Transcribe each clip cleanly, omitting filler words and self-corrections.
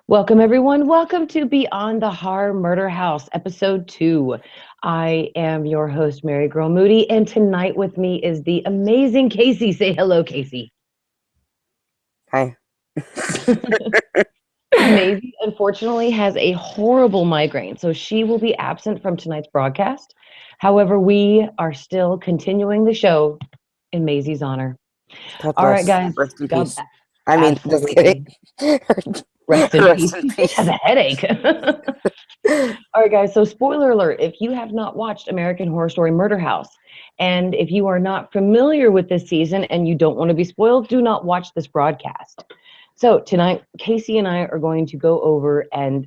Welcome, everyone. Welcome to Beyond the Horror Murder House, Episode 2. I am your host, MaryGirl Moody, and tonight with me is the amazing Casey. Say hello, Casey. Hi. Maisie, unfortunately, has a horrible migraine, so she will be absent from tonight's broadcast. However, we are still continuing the show in Maisie's honor. God All right, bless. guys. Rest in God, peace. I mean, just kidding. absolutely. Rest in Rest peace. in She just has peace. a headache. All right, guys. So, spoiler alert: if you have not watched American Horror Story Murder House, and if you are not familiar with this season and you don't want to be spoiled, do not watch this broadcast. So tonight, Casey and I are going to go over and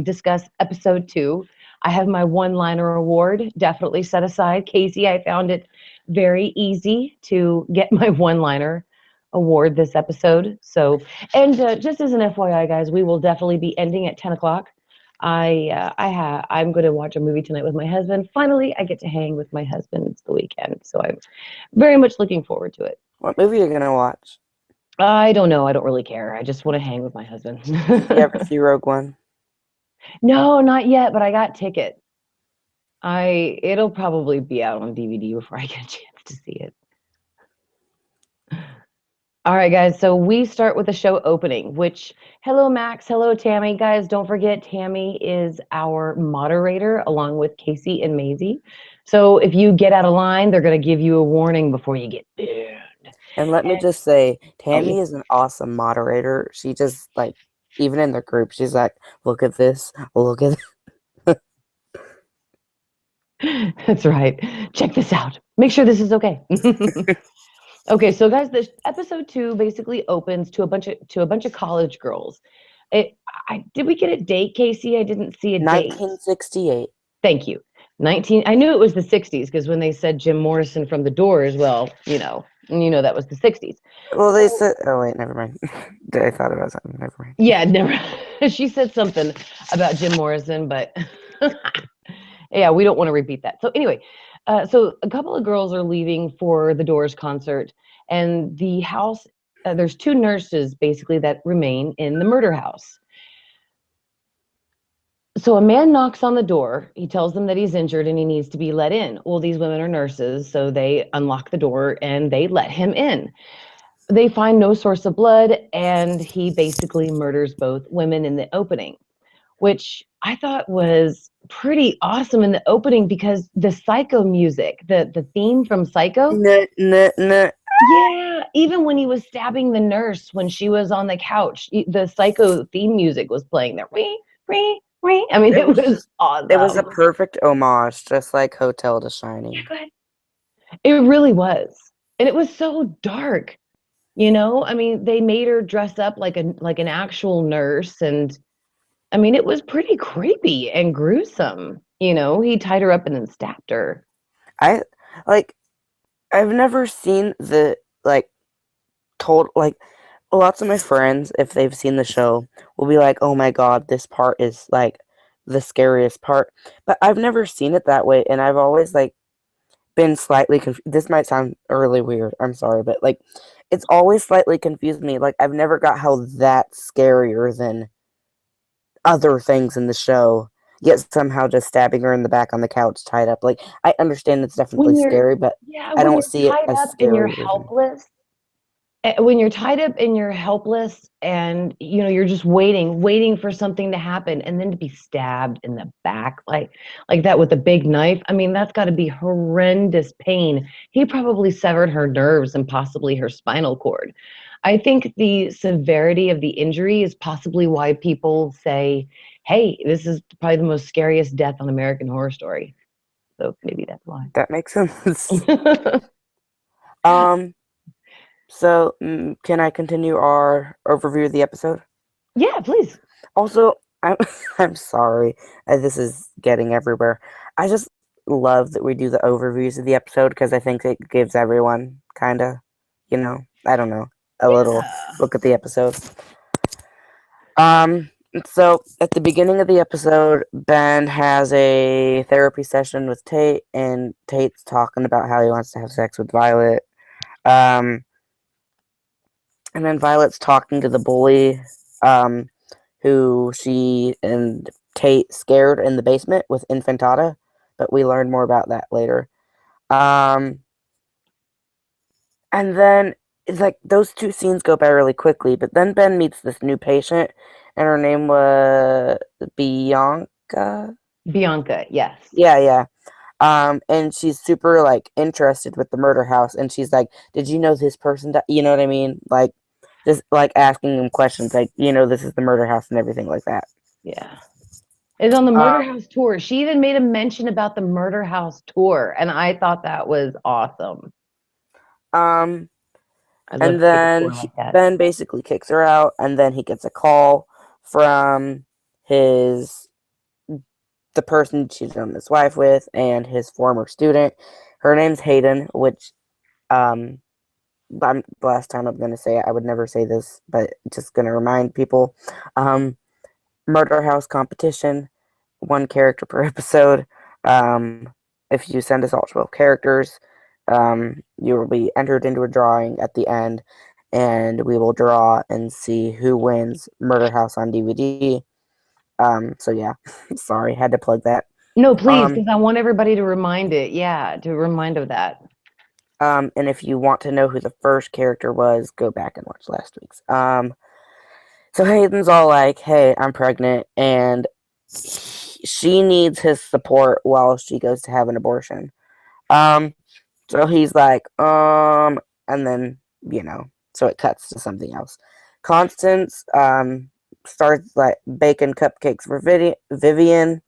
discuss episode 2. I have my one-liner award definitely set aside. Casey, I found it very easy to get my one-liner award this episode. So, and just as an FYI, guys, we will definitely be ending at 10 o'clock. I'm going to watch a movie tonight with my husband. Finally, I get to hang with my husband. It's the weekend, so I'm very much looking forward to it. What movie are you gonna watch? I don't know. I don't really care. I just want to hang with my husband. Did you ever see Rogue One? No, not yet, but I got tickets. It'll probably be out on DVD before I get a chance to see it. All right, guys. So we start with the show opening, which hello Max, hello Tammy. Guys, don't forget Tammy is our moderator along with Casey and Maisie. So if you get out of line, they're going to give you a warning before you get burned. And let me just say, Oh, yeah. Tammy is an awesome moderator. She just even in the group, she's like, "Look at this, look at." That's right. Check this out. Make sure this is okay. Okay, so guys, this episode 2 basically opens to a bunch of college girls. Did we get a date, Casey? I didn't see a date. 1968. Thank you. 19. I knew it was the 60s because when they said Jim Morrison from the Doors, well, that was the 60s. Well, they said. Oh wait, never mind. I thought about something. Never mind. Yeah, never. She said something about Jim Morrison, but yeah, we don't want to repeat that. So anyway, so a couple of girls are leaving for the Doors concert, and the house. There's 2 nurses basically that remain in the murder house. So a man knocks on the door. He tells them that he's injured and he needs to be let in. Well, these women are nurses, so they unlock the door and they let him in. They find no source of blood, and he basically murders both women in the opening, which I thought was pretty awesome in the opening because the Psycho music, the theme from Psycho, No. yeah, even when he was stabbing the nurse when she was on the couch, the Psycho theme music was playing there. I mean, it was It was a awesome. perfect homage, just like Hotel to Shining. Yeah, go ahead. It really was. And it was so dark, I mean, they made her dress up like an actual nurse, and I mean, it was pretty creepy and gruesome. He tied her up and then stabbed her. I like I've never seen the told lots of my friends, if they've seen the show, will be like, "Oh my god, this part is like the scariest part." But I've never seen it that way, and I've always been slightly this might sound really weird. I'm sorry, but it's always slightly confused me. Like I've never got how that's scarier than other things in the show. Yet somehow just stabbing her in the back on the couch tied up. Like I understand it's definitely When you're scary, but Yeah, I when don't you're see it tied as up and you're scarier than. helpless, when you're tied up and you're helpless and you're just waiting for something to happen and then to be stabbed in the back like that with a big knife. I mean, that's got to be horrendous pain. He probably severed her nerves and possibly her spinal cord. I think the severity of the injury is possibly why people say, hey, this is probably the most scariest death on American Horror Story. So maybe that's why. That makes sense. um So, can I continue our overview of the episode? Yeah, please. Also, I'm I'm sorry, this is getting everywhere. I just love that we do the overviews of the episode because I think it gives everyone kind of, I don't know, a little Yeah. look at the episode. Um, so at the beginning of the episode, Ben has a therapy session with Tate, and Tate's talking about how he wants to have sex with Violet. Um, And then Violet's talking to the bully. who she and Tate scared in the basement with Infantata, but we learned more about that later. Um, and then it's like those two scenes go by really quickly, but then Ben meets this new patient, and her name was Bianca. Bianca, yes. Yeah, yeah. And she's super like interested with the murder house, and she's like, "Did you know this person?" You know what I mean? Like, just like asking him questions, like, this is the murder house and everything like that. Yeah. Is on the Murder Um, House tour. She even made a mention about the Murder House tour, and I thought that was awesome. um, I'd love and to take a then tour like that. Ben basically kicks her out, and then he gets a call from his the person she's on his wife with and his former student. Her name's Hayden, which um the last time I'm gonna say it, I would never say this, but just gonna remind people. Um, Murder House competition, one character per episode. Um, if you send us all 12 characters, you will be entered into a drawing at the end, and we will draw and see who wins Murder House on DVD. So yeah, sorry, had to plug that. No, please, Um, because I want everybody to remind it. Yeah, to remind of that. and if you want to know who the first character was, go back and watch last week's. So Hayden's all like, "Hey, I'm pregnant," and she needs his support while she goes to have an abortion. Um, so he's like, and then, so it cuts to something else. Constance, starts like baking cupcakes for Vivian,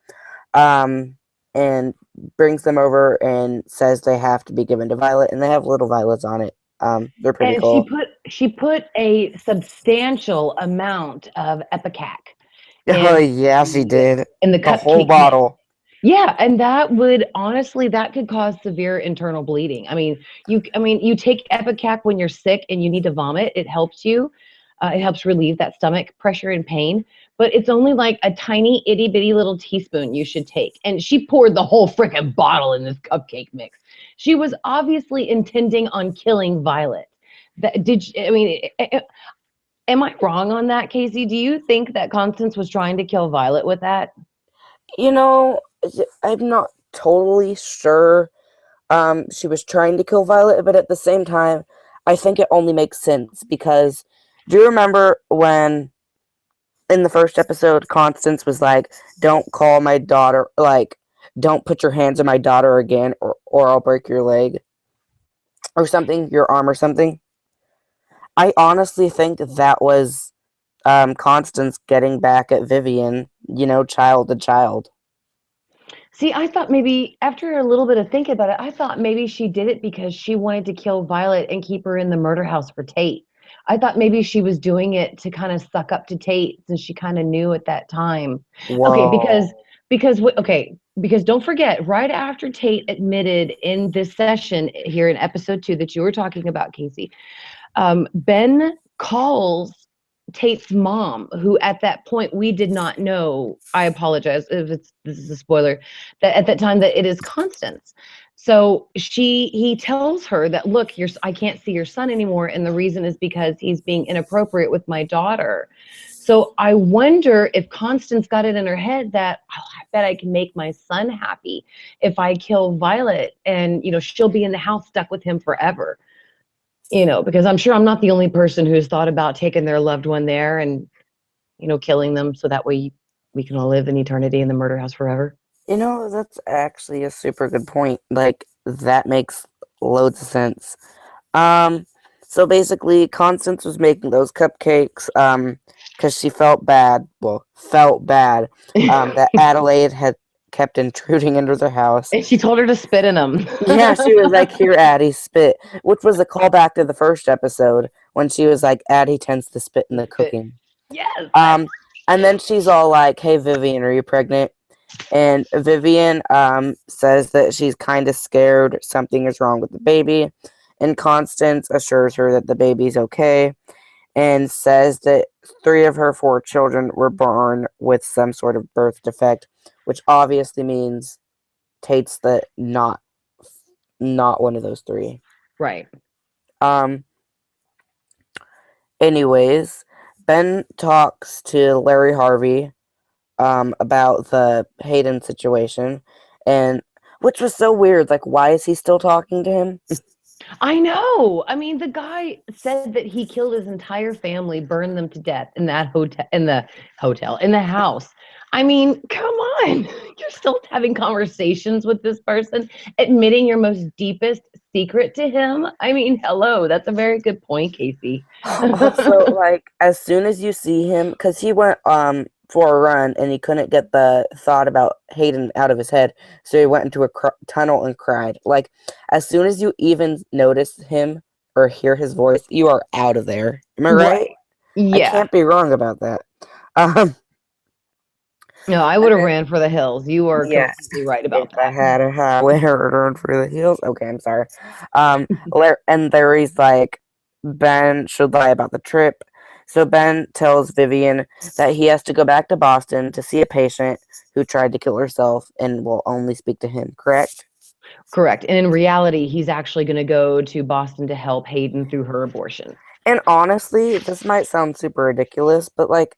and brings them over and says they have to be given to Violet, and they have little violets on it. They're pretty And she cool. put she put a substantial amount of Epicac Oh, in yeah, she the did. in the The whole cupcake mix. bottle. Yeah, and that would honestly that could cause severe internal bleeding. I mean, you take Epicac when you're sick and you need to vomit. It helps you. It helps relieve that stomach pressure and pain. But it's only like a tiny itty bitty little teaspoon you should take. And she poured the whole freaking bottle in this cupcake mix. She was obviously intending on killing Violet. That did I mean? Am I wrong on that, Casey? Do you think that Constance was trying to kill Violet with that? You know, I'm not totally sure. She was trying to kill Violet, but at the same time, I think it only makes sense because do you remember when in the first episode, Constance was like, "Don't call my daughter, like, don't put your hands on my daughter again, or I'll break your leg or something, your arm or something." I honestly think that was Constance getting back at Vivian, child to child. See, I thought maybe after a little bit of thinking about it, I thought maybe she did it because she wanted to kill Violet and keep her in the murder house for Tate. I thought maybe she was doing it to kind of suck up to Tate since she kind of knew at that time. Okay, Whoa. because don't forget, right after Tate admitted in this session here in episode 2 that you were talking about, Casey, Ben calls Tate's mom, who at that point we did not know. I apologize if this is a spoiler. That at that time that it is Constance. So he tells her that look, I can't see your son anymore, and the reason is because he's being inappropriate with my daughter. So I wonder if Constance got it in her head that oh, I bet I can make my son happy if I kill Violet, and she'll be in the house stuck with him forever. Because I'm sure I'm not the only person who's thought about taking their loved one there and, killing them so that way we can all live in eternity in the murder house forever. That's actually a super good point. Like, that makes loads of sense. Um, so basically, Constance was making those cupcakes, because she felt bad, that Adelaide had kept intruding into their house. And she told her to spit in them. Yeah, she was like, "Here, Addie, spit," which was a callback to the first episode when she was like, "Addie tends to spit in the Spit. cooking." Yes. And then she's all like, "Hey, Vivian, are you pregnant?" And Vivian says that she's kind of scared something is wrong with the baby, and Constance assures her that the baby's okay, and says that 3 of her 4 children were born with some sort of birth defect, which obviously means Tate's the not one of those 3. Right. Um. Anyways, Ben talks to Larry Harvey about the Hayden situation, and which was so weird. Like, why is he still talking to him? I know. I mean, the guy said that he killed his entire family, burned them to death in that hotel, in the house. I mean, come on. You're still having conversations with this person, admitting your most deepest secret to him. I mean, hello. That's a very good point, Casey. Also, like, as soon as you see him, because he went for a run and he couldn't get the thought about Hayden out of his head, so he went into a tunnel and cried. Like, as soon as you even notice him or hear his voice, you are out of there. Am I right? Right. I Yeah. can't be wrong about that. Um, No, I would have ran for the hills. You are yeah, completely right if about I that. had a highway or run for the hills. Okay, I'm sorry. And Larry's like, Ben should lie about the trip. So Ben tells Vivian that he has to go back to Boston to see a patient who tried to kill herself and will only speak to him, correct? Correct. And in reality, he's actually going to go to Boston to help Hayden through her abortion. And honestly, this might sound super ridiculous, but like,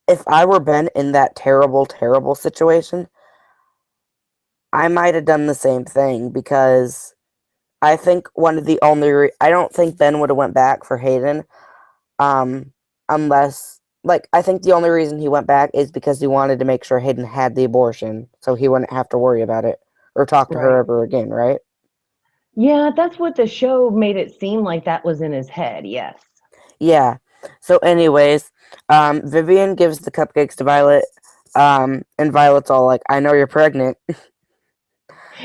if I were Ben in that terrible, terrible situation, I might have done the same thing because I think one of the only I don't think Ben would have went back for Hayden, um, unless like I think the only reason he went back is because he wanted to make sure Hayden had the abortion, so he wouldn't have to worry about it or talk to her Right. ever again, right? Yeah, that's what the show made it seem like that was in his head. Yes. Yeah. So, anyways, Vivian gives the cupcakes to Violet, and Violet's all like, "I know you're pregnant,"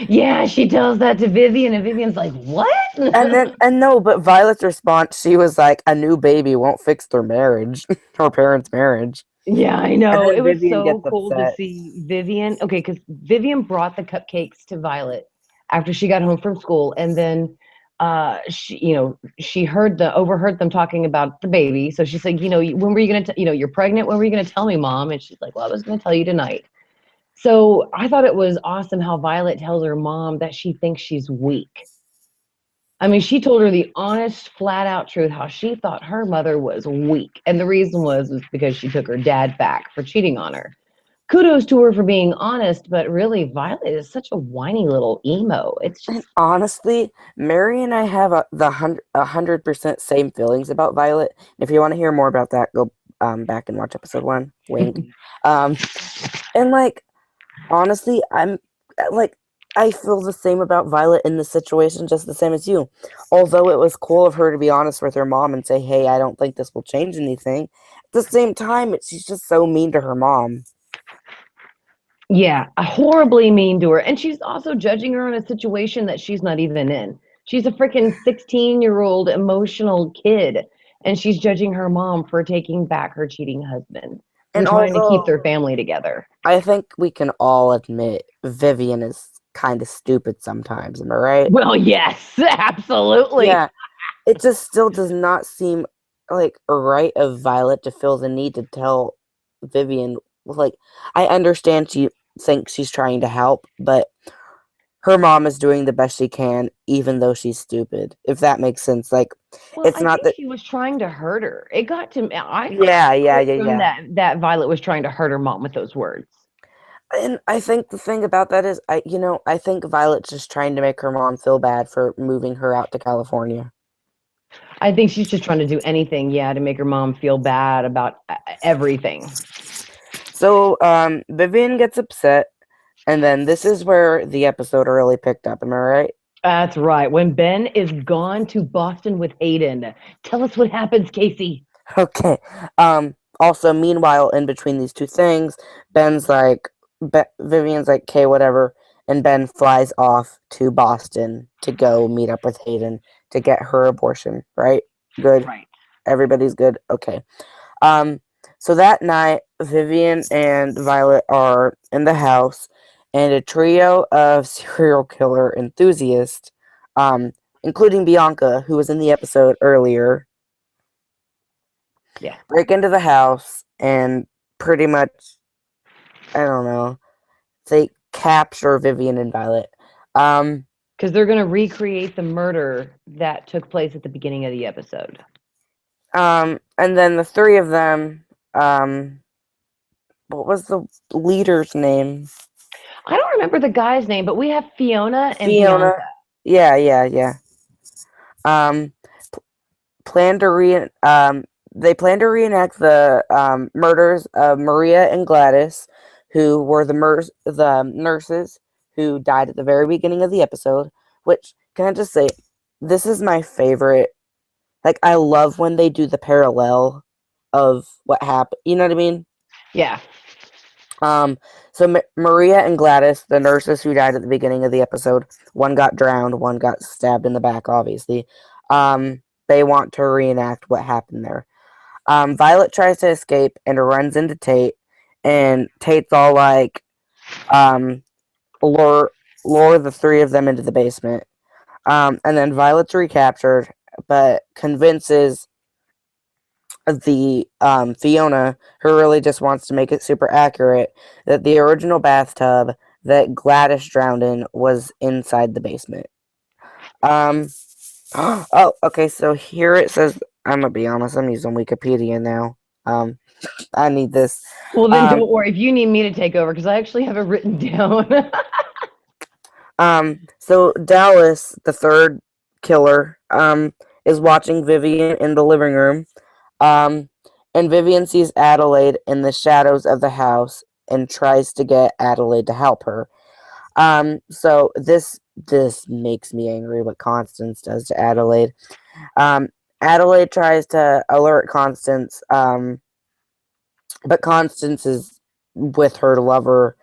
Yeah, she tells that to Vivian, and Vivian's like, "What?" and no, but Violet's response, she was like, "A new baby won't fix their marriage, her parents' marriage," Yeah, I and know. It then was Vivian so gets cool to upset. see Vivian. Okay, because Vivian brought the cupcakes to Violet after she got home from school, and then she, she overheard them talking about the baby. So she's like, when were you gonna, you're pregnant. When were you gonna tell me, Mom? And she's like, well, I was gonna tell you tonight. So I thought it was awesome how Violet tells her mom that she thinks she's weak. I mean, she told her the honest, flat out truth how she thought her mother was weak. And the reason was because she took her dad back for cheating on her. Kudos to her for being honest, but really, Violet is such a whiny little emo. It's And just, honestly, Mary and I have the 100% same feelings about Violet. If you want to hear more about that, go back and watch episode 1. Wink. Um, and like honestly, I'm like I feel the same about Violet in this situation, just the same as you. Although it was cool of her to be honest with her mom and say, "Hey, I don't think this will change anything." At the same time, she's just so mean to her mom. yeah, horribly mean to her. And she's also judging her on a situation that she's not even in. She's a freaking 16-year-old emotional kid, and she's judging her mom for taking back her cheating husband And and trying to keep although their family together. I think we can all admit Vivian is kind of stupid sometimes, am I right? Well, yes, absolutely. Yeah, it just still does not seem like right of Violet to feel the need to tell Vivian. Like, I understand she thinks she's trying to help, but her mom is doing the best she can, even though she's stupid. If that makes sense. Like, Well, it's I not think that. she was trying to hurt her. It got to me. I Yeah, yeah, felt yeah, from yeah. that Violet was trying to hurt her mom with those words. And I think the thing about that is, I think Violet's just trying to make her mom feel bad for moving her out to California. I think she's just trying to do anything, yeah, to make her mom feel bad about everything. So, Vivian gets upset, and then this is where the episode really picked up. Am I right? That's right. When Ben is gone to Boston with Hayden, tell us what happens, Casey. Okay. Also, meanwhile, in between these two things, Ben's like, Vivian's like, okay, whatever. And Ben flies off to Boston to go meet up with Hayden to get her abortion, right? Good. Right. Everybody's good. Okay. Um, so that night, Vivian and Violet are in the house, and a trio of serial killer enthusiasts, um, including Bianca, who was in the episode earlier, Yeah. break into the house and pretty much, I don't know, they capture Vivian and Violet. Um, Because they're going to recreate the murder that took place at the beginning of the episode. And then the three of them, what was the leader's name? I don't remember the guy's name, but we have Fiona and Fiona. Bianca. Yeah. Um, plan to they plan to reenact the murders of Maria and Gladys, who were the nurses who died at the very beginning of the episode. Which, can I just say, this is my favorite. Like, I love when they do the parallel of what happened. You know what I mean? Yeah. Um, so Maria and Gladys, the nurses who died at the beginning of the episode, one got drowned, one got stabbed in the back, obviously. They want to reenact what happened there. Violet tries to escape and runs into Tate, and Tate's all like, um, lure the three of them into the basement. And then Violet's recaptured, but convinces the Fiona, who really just wants to make it super accurate, that the original bathtub that Gladys drowned in was inside the basement. Um, oh, okay. So here it says. I'm gonna be honest. I'm using Wikipedia now. Um, I need this. Well, then Um, don't worry if you need me to take over because I actually have it written down. so Dallas, the third killer, is watching Vivian in the living room. Um, and Vivian sees Adelaide in the shadows of the house and tries to get Adelaide to help her. So this makes me angry what Constance does to Adelaide. Um, Adelaide tries to alert Constance, but Constance is with her lover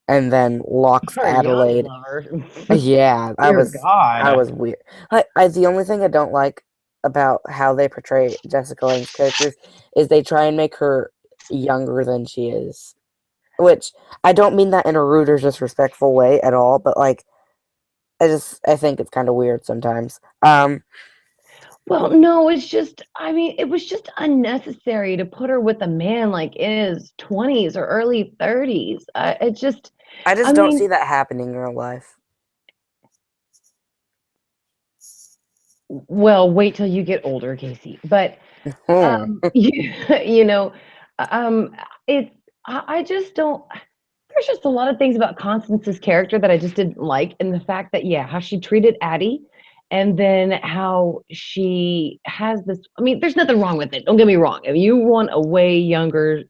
and then locks Our young Adelaide. lover. Yeah, Dear I God. was weird. The only thing I don't like about how they portray Jessica Lange's characters is they try and make her younger than she is. Which I don't mean that in a rude or disrespectful way at all, but like I think it's kind of weird sometimes. Well, no, it's just, I mean, it was just unnecessary to put her with a man like in his 20s or early 30s. It just, I I just don't mean, see that happening in real life. well, wait till you get older, Casey. But Hmm. you know, um, it. I just don't. There's just a lot of things about Constance's character that I just didn't like, and the fact that how she treated Addie, and then how she has this. I mean, there's nothing wrong with it. Don't get me wrong. If you want a way younger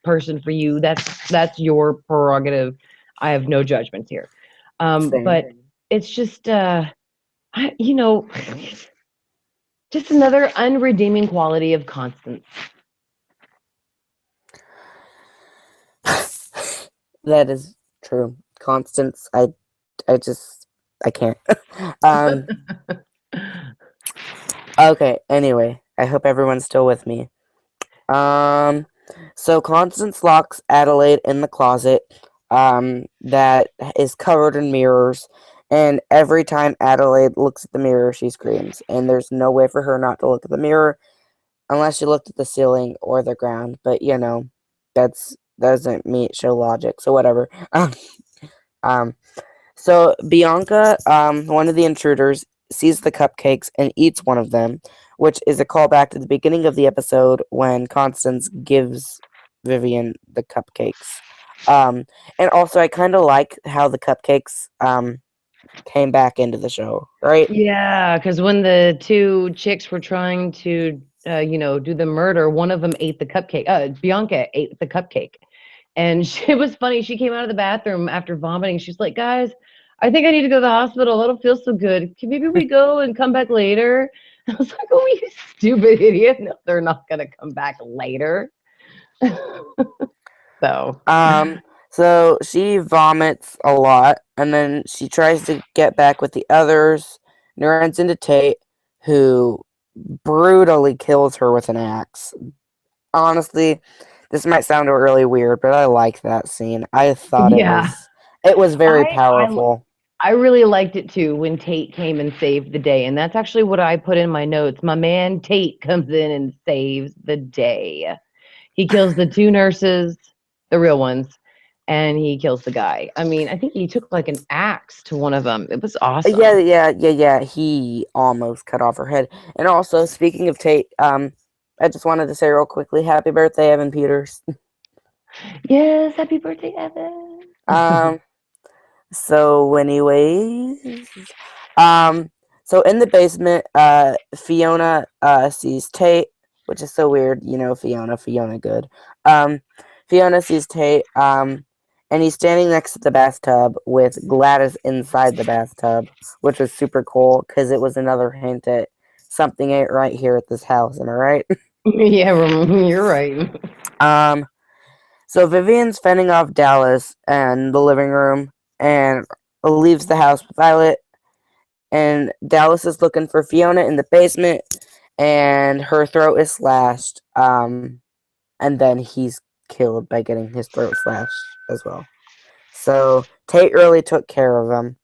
person for you, that's your prerogative. I have no judgments here. Same. But it's just, I, just another unredeeming quality of Constance. That is true. Constance, I just I can't. um okay, anyway, I hope everyone's still with me. Um so Constance locks Adelaide in the closet that is covered in mirrors, and every time Adelaide looks at the mirror she screams, and there's no way for her not to look at the mirror unless she looked at the ceiling or the ground, but that's doesn't meet show logic, so whatever. Um, so Bianca, one of the intruders, sees the cupcakes and eats one of them, which is a callback to the beginning of the episode when Constance gives Vivian the cupcakes. And also, I kind of like how the cupcakes came back into the show, right? Yeah, because when the two chicks were trying to, do the murder, one of them ate the cupcake. Bianca ate the cupcake, and it was funny. She came out of the bathroom after vomiting. She's like, "Guys, I think I need to go to the hospital. I don't feel so good. Can maybe we go and come back later?" I was like, "Oh, you stupid idiot! No, they're not gonna come back later." So Um, so she vomits a lot, and then she tries to get back with the others, and runs into Tate, who brutally kills her with an axe. Honestly, this might sound really weird, but I like that scene. I thought yeah, it was very I I powerful. I really liked it too when Tate came and saved the day. And that's actually what I put in my notes. My man Tate comes in and saves the day. He kills the two nurses, the real ones, and he kills the guy. I mean, I think he took like an axe to one of them. It was Yeah, awesome. yeah, yeah, yeah. He almost cut off her head. And also, speaking of Tate, I just wanted to say real quickly, happy birthday, Evan Peters. Yes, happy birthday, Evan. Um, so anyways, um, so in the basement, Fiona sees Tate, which is so weird, Fiona good. Um, Fiona sees Tate, and he's standing next to the bathtub with Gladys inside the bathtub, which was super cool because it was another hint at something ain't right here at this house. Am I right? Yeah, you're right. Um, so Vivian's fending off Dallas in the living room and leaves the house with Violet. And Dallas is looking for Fiona in the basement, and her throat is slashed. And then he's killed by getting his throat slashed as well. So Tate really took care of him.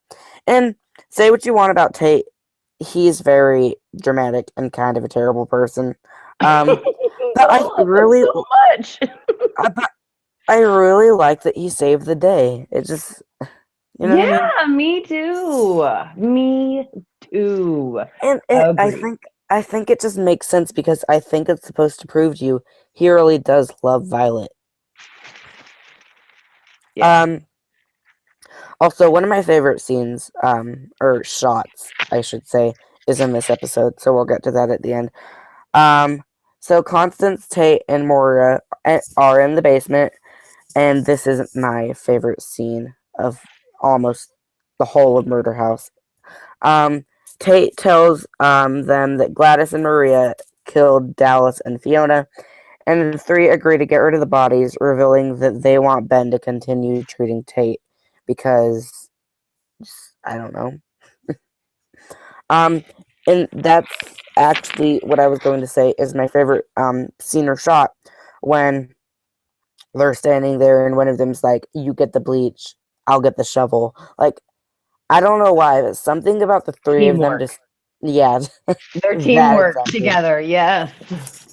And say what you want about Tate, he's very dramatic and kind of a terrible person. Um, but I love him so much. I, but I really like that he saved the day. It just, you know what I mean? Yeah, me too. Me too. And Agree. I think it just makes sense because I think it's supposed to prove to you he really does love Violet. Yeah. Um, Also, one of my favorite scenes, or shots, I should say, is in this episode. So we'll get to that at the end. Um, so Constance, Tate, and Moira are in the basement, and this is my favorite scene of almost the whole of Murder House. Um, Tate tells them that Gladys and Maria killed Dallas and Fiona, and the three agree to get rid of the bodies, revealing that they want Ben to continue treating Tate because I don't know. Um, and that's actually what I was going to say is my favorite scene or shot when they're standing there and one of them's like, "You get the bleach, I'll get the shovel." Like I don't know why, but something about the three of them Teamwork. just yeah, Their that teamwork exactly. together. Yes.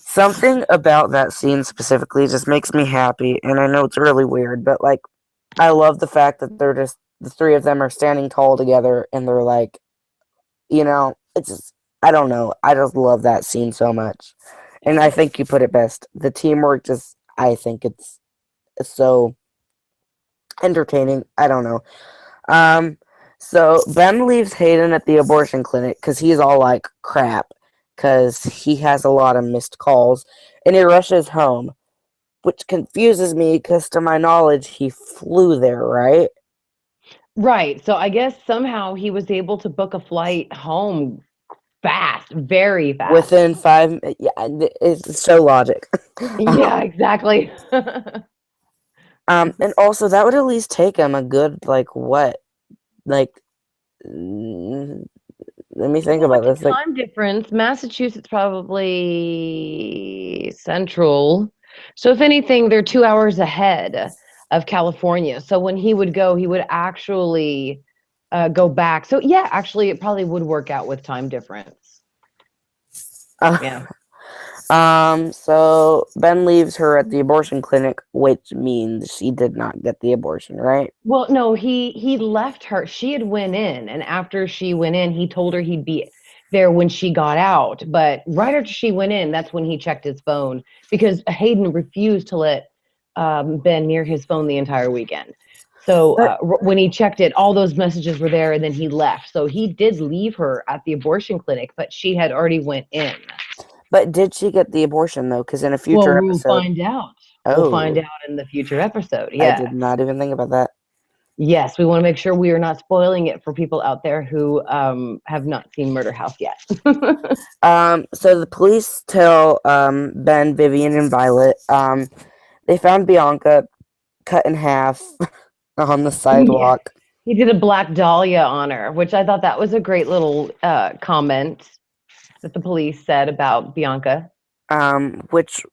Something about that scene specifically just makes me happy, and I know it's really weird, but like I love the fact that they're just the three of them are standing tall together and they're like, it's just I don't know. I just love that scene so much. And I think you put it best. The teamwork just I think it's so entertaining. I don't know. Um so Ben leaves Hayden at the abortion clinic cuz he's all like crap cuz he has a lot of missed calls and he rushes home, which confuses me cuz to my knowledge he flew there, right? Right. So I guess somehow he was able to book a flight home fast, very fast. Within 5 yeah, it's so logic. Yeah, exactly. And also that would at least take him a good like what? Like mm, let me think Well, about with the this. Like time difference, Massachusetts probably central. So if anything, they're 2 hours ahead of California. So when he would go, he would actually go back. So yeah, actually, it probably would work out with time difference. uh, Yeah. so Ben leaves her at the abortion clinic, which means she did not get the abortion, right? Well, no, he left her. She had went in, and after she went in, he told her he'd be there when she got out. But right after she went in, that's when he checked his phone because Hayden refused to let Ben near his phone the entire weekend. So But when he checked it, all those messages were there, and then he left. So he did leave her at the abortion clinic, but she had already went in. but did she get the abortion though? Because in a Well, future we'll episode, find out. We'll find oh, out in the future episode. I did Yeah. not even think about that. Yes, we want to make sure we are not spoiling it for people out there who have not seen Murder House yet. So the police tell Ben, Vivian, and Violet they found Bianca cut in half on the Yes, sidewalk. he did a Black Dahlia on her, which I thought that was a great little comment that the police said about Bianca. Which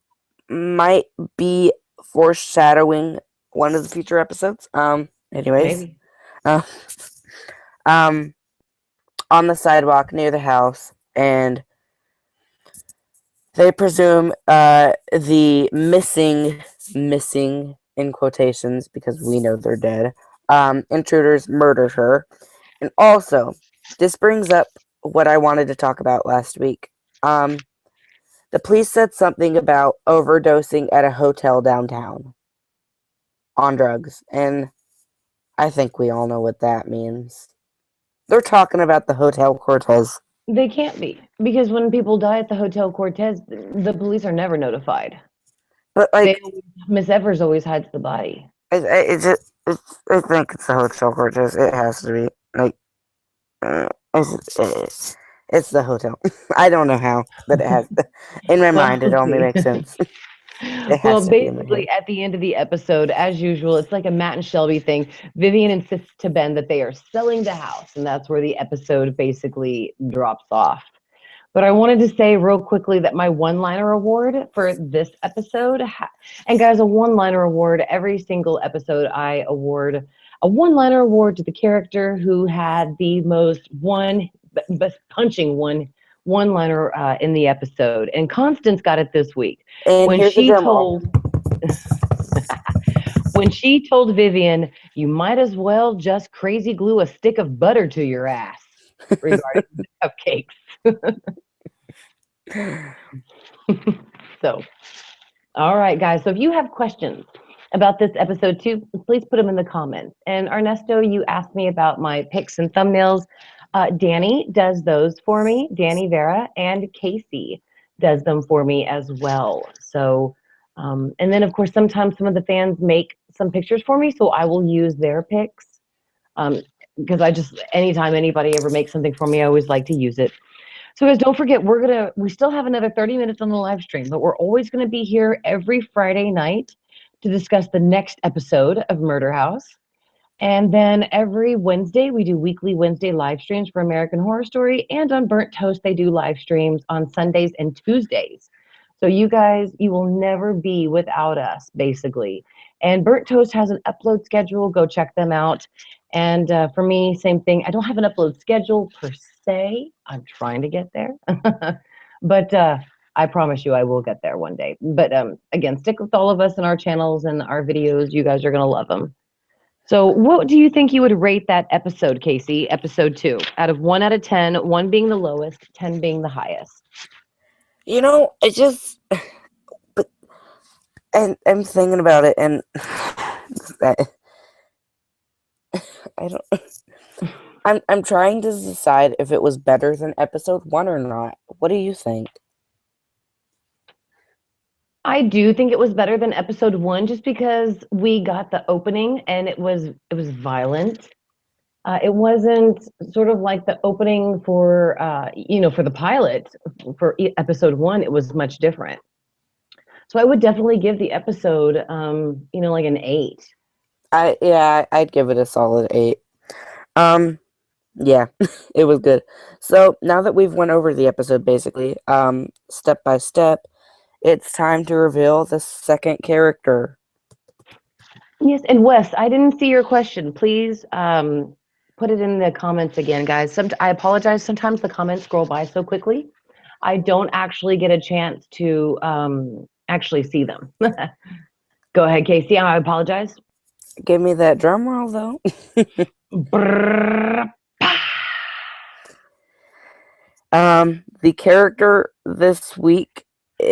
might be foreshadowing one of the future episodes. Anyways, Maybe. uh, um, on the sidewalk near the house, and they presume the missing in quotations because we know they're dead. Intruders murdered her, and also this brings up what I wanted to talk about last week. Um, The police said something about overdosing at a hotel downtown on drugs, and I think we all know what that means. They're talking about the Hotel Cortez. They can't be, because when people die at the Hotel Cortez, the police are never notified. But They like, Miss Evers always hides the body. I think it's the Hotel Cortez. It has to be like, uh, it's the hotel. I don't know how, but it has. In my Well, mind, it let's only see. makes sense. It Well, has to be in my head. basically, at the end of the episode, as usual, it's like a Matt and Shelby thing. Vivian insists to Ben that they are selling the house, and that's where the episode basically drops off. But I wanted to say real quickly that my one-liner award for this episode, and guys, a one-liner award, every single episode I award a one-liner award to the character who had the most best punching one-liner in the episode. And Constance got it this week And when here's the she drum roll. told when she told Vivian, "You might as well just crazy glue a stick of butter to your ass," regarding the cupcakes. So, all right, guys. So if you have questions about this episode too, please put them in the comments. And Ernesto, you asked me about my picks and thumbnails. Danny does those for me. Danny Vera and Casey does them for me as well. So, and then of course, sometimes some of the fans make some pictures for me, so I will use their pics. Because I just, anytime anybody ever makes something for me, I always like to use it. So guys, don't forget, we still have another 30 minutes on the live stream, but we're always gonna be here every Friday night to discuss the next episode of Murder House. And then every Wednesday, we do weekly Wednesday live streams for American Horror Story. And on Burnt Toast, they do live streams on Sundays and Tuesdays. So you guys, you will never be without us, basically. And Burnt Toast has an upload schedule. Go check them out. And for me, same thing. I don't have an upload schedule per se. I'm trying to get there. But I promise you I will get there one day. But again, stick with all of us in our channels and our videos. You guys are going to love them. So what do you think you would rate that episode, Casey? Episode 2, out of 1 out of 10, 1 being the lowest, 10 being the highest. You know, it just, but, and I'm thinking about it, and I don't. I'm trying to decide if it was better than episode 1 or not. What do you think? I do think it was better than episode 1 just because we got the opening and it was violent. It wasn't sort of like the opening for for the pilot for episode 1. It was much different. So I would definitely give the episode like an 8. I'd give it a solid 8. Yeah, it was good. So now that we've went over the episode basically, step by step, it's time to reveal the second character. Yes, and Wes, I didn't see your question. Please put it in the comments again, guys. I apologize. Sometimes the comments scroll by so quickly, I don't actually get a chance to actually see them. Go ahead, Casey. I apologize. Give me that drum roll, though. The character this week is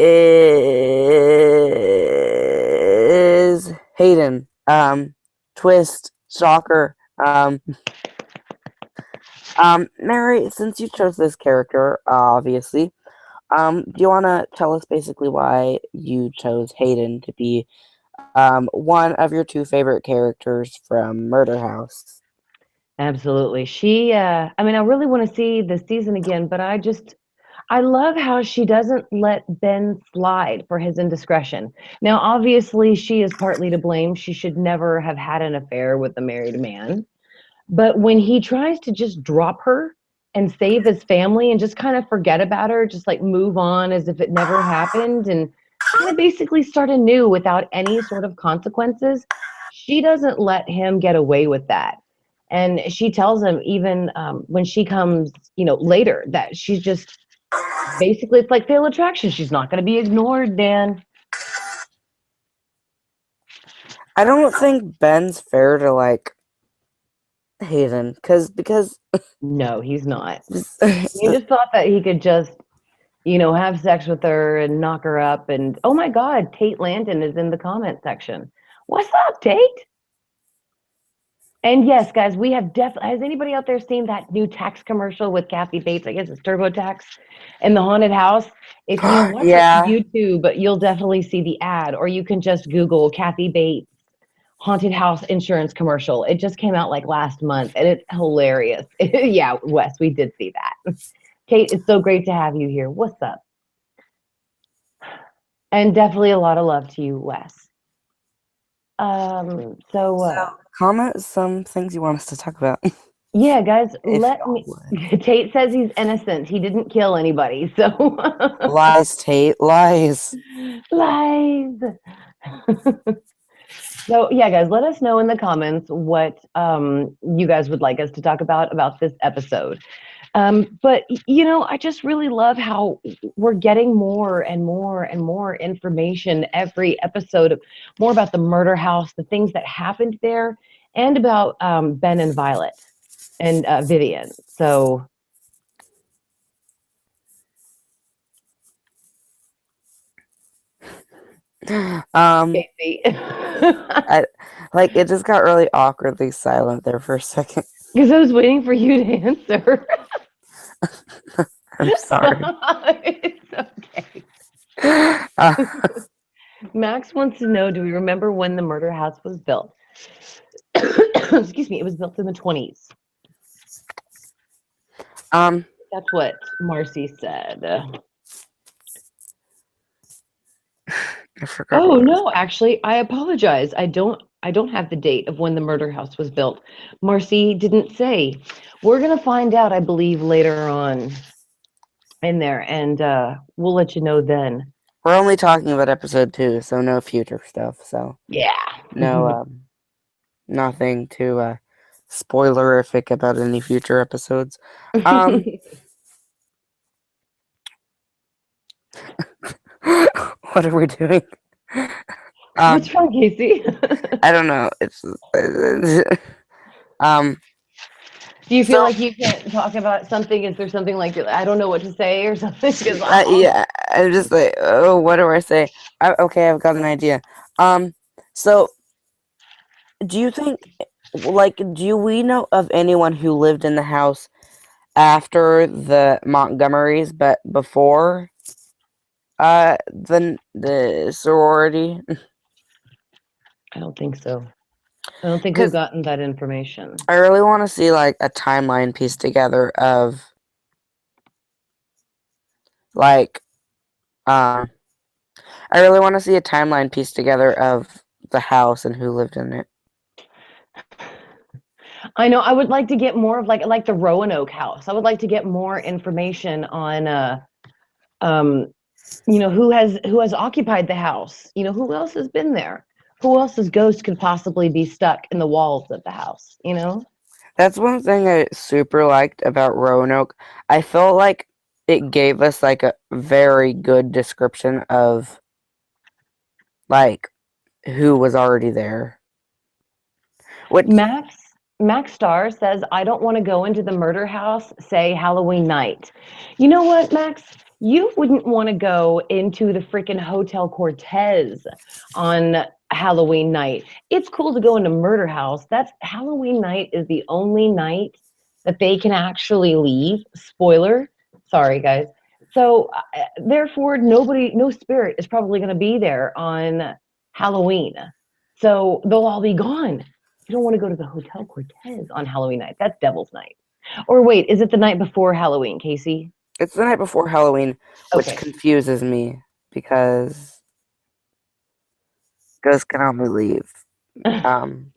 Hayden. Twist, shocker. Mary, since you chose this character, obviously, do you want to tell us basically why you chose Hayden to be one of your 2 favorite characters from Murder House? Absolutely. I really want to see the season again, but I love how she doesn't let Ben slide for his indiscretion. Now, obviously, she is partly to blame. She should never have had an affair with a married man. But when he tries to just drop her and save his family and just kind of forget about her, just like move on as if it never happened and kind of basically start anew without any sort of consequences, she doesn't let him get away with that. And she tells him even when she comes, later that she's just basically, it's like fatal attraction. She's not going to be ignored, Dan. I don't think Ben's fair to like Hayden because No, he's not. just, He just thought that he could just have sex with her and knock her up. And oh my God, Tate Landon is in the comment section. What's up, Tate? And yes, guys, we have definitely. Has anybody out there seen that new tax commercial with Kathy Bates? I guess it's TurboTax in the haunted house. If you watch it on Yeah. YouTube, you'll definitely see the ad, or you can just Google Kathy Bates haunted house insurance commercial. It just came out like last month, and it's hilarious. Yeah, Wes, we did see that. Kate, it's so great to have you here. What's up? And definitely a lot of love to you, Wes. So Comment some things you want us to talk about. yeah, guys, If let y'all me. would. Tate says he's innocent. He didn't kill anybody, so Lies, Tate. Lies. lies. So yeah, guys, let us know in the comments what you guys would like us to talk about this episode. But I just really love how we're getting more and more and more information every episode, more about the murder house, the things that happened there, and about Ben and Violet and Vivian. So, Casey, I like it just got really awkwardly silent there for a second. because I was waiting for you to answer. I'm sorry. It's okay. Uh, Max wants to know, do we remember when the murder house was built? Excuse me, it was built in the 20s. um, That's what Marcy said. I forgot Oh what it was. no, actually, I apologize. I don't have the date of when the murder house was built. Marcy didn't say. We're gonna find out, I believe, later on in there, and we'll let you know then. We're only talking about episode 2, so no future stuff. So Yeah. no, nothing too spoilerific about any future episodes. Um, what are we doing? What's wrong, Casey? I don't know. It's um. Do you feel So like you can't talk about something? Is there something like I don't know what to say or something? Because yeah, I'm just like, oh, what do I say? Okay, I've got an idea. So do you think, like, do we know of anyone who lived in the house after the Montgomerys, but before the sorority? I don't think so. I don't think we've Because gotten that information. I really want to see like a timeline pieced together of like um I really want to see a timeline pieced together of the house and who lived in it. I know. I would like to get more of like the Roanoke house. I would like to get more information on um who has occupied the house. Who else has been there? Who else's ghost could possibly be stuck in the walls of the house? That's one thing I super liked about Roanoke. I felt like it gave us like a very good description of like who was already there. Which Max Star says, I don't want to go into the murder house, say Halloween night. You know what, Max? You wouldn't want to go into the freaking Hotel Cortez on Halloween night. It's cool to go into murder house. That's Halloween night is the only night that they can actually leave. Spoiler. Sorry, guys. So therefore, no spirit is probably going to be there on Halloween. So they'll all be gone. You don't want to go to the Hotel Cortez on Halloween night. That's Devil's Night. Or wait, is it the night before Halloween, Casey? it's the night before Halloween, which Okay. confuses me because ghosts can only leave. Um,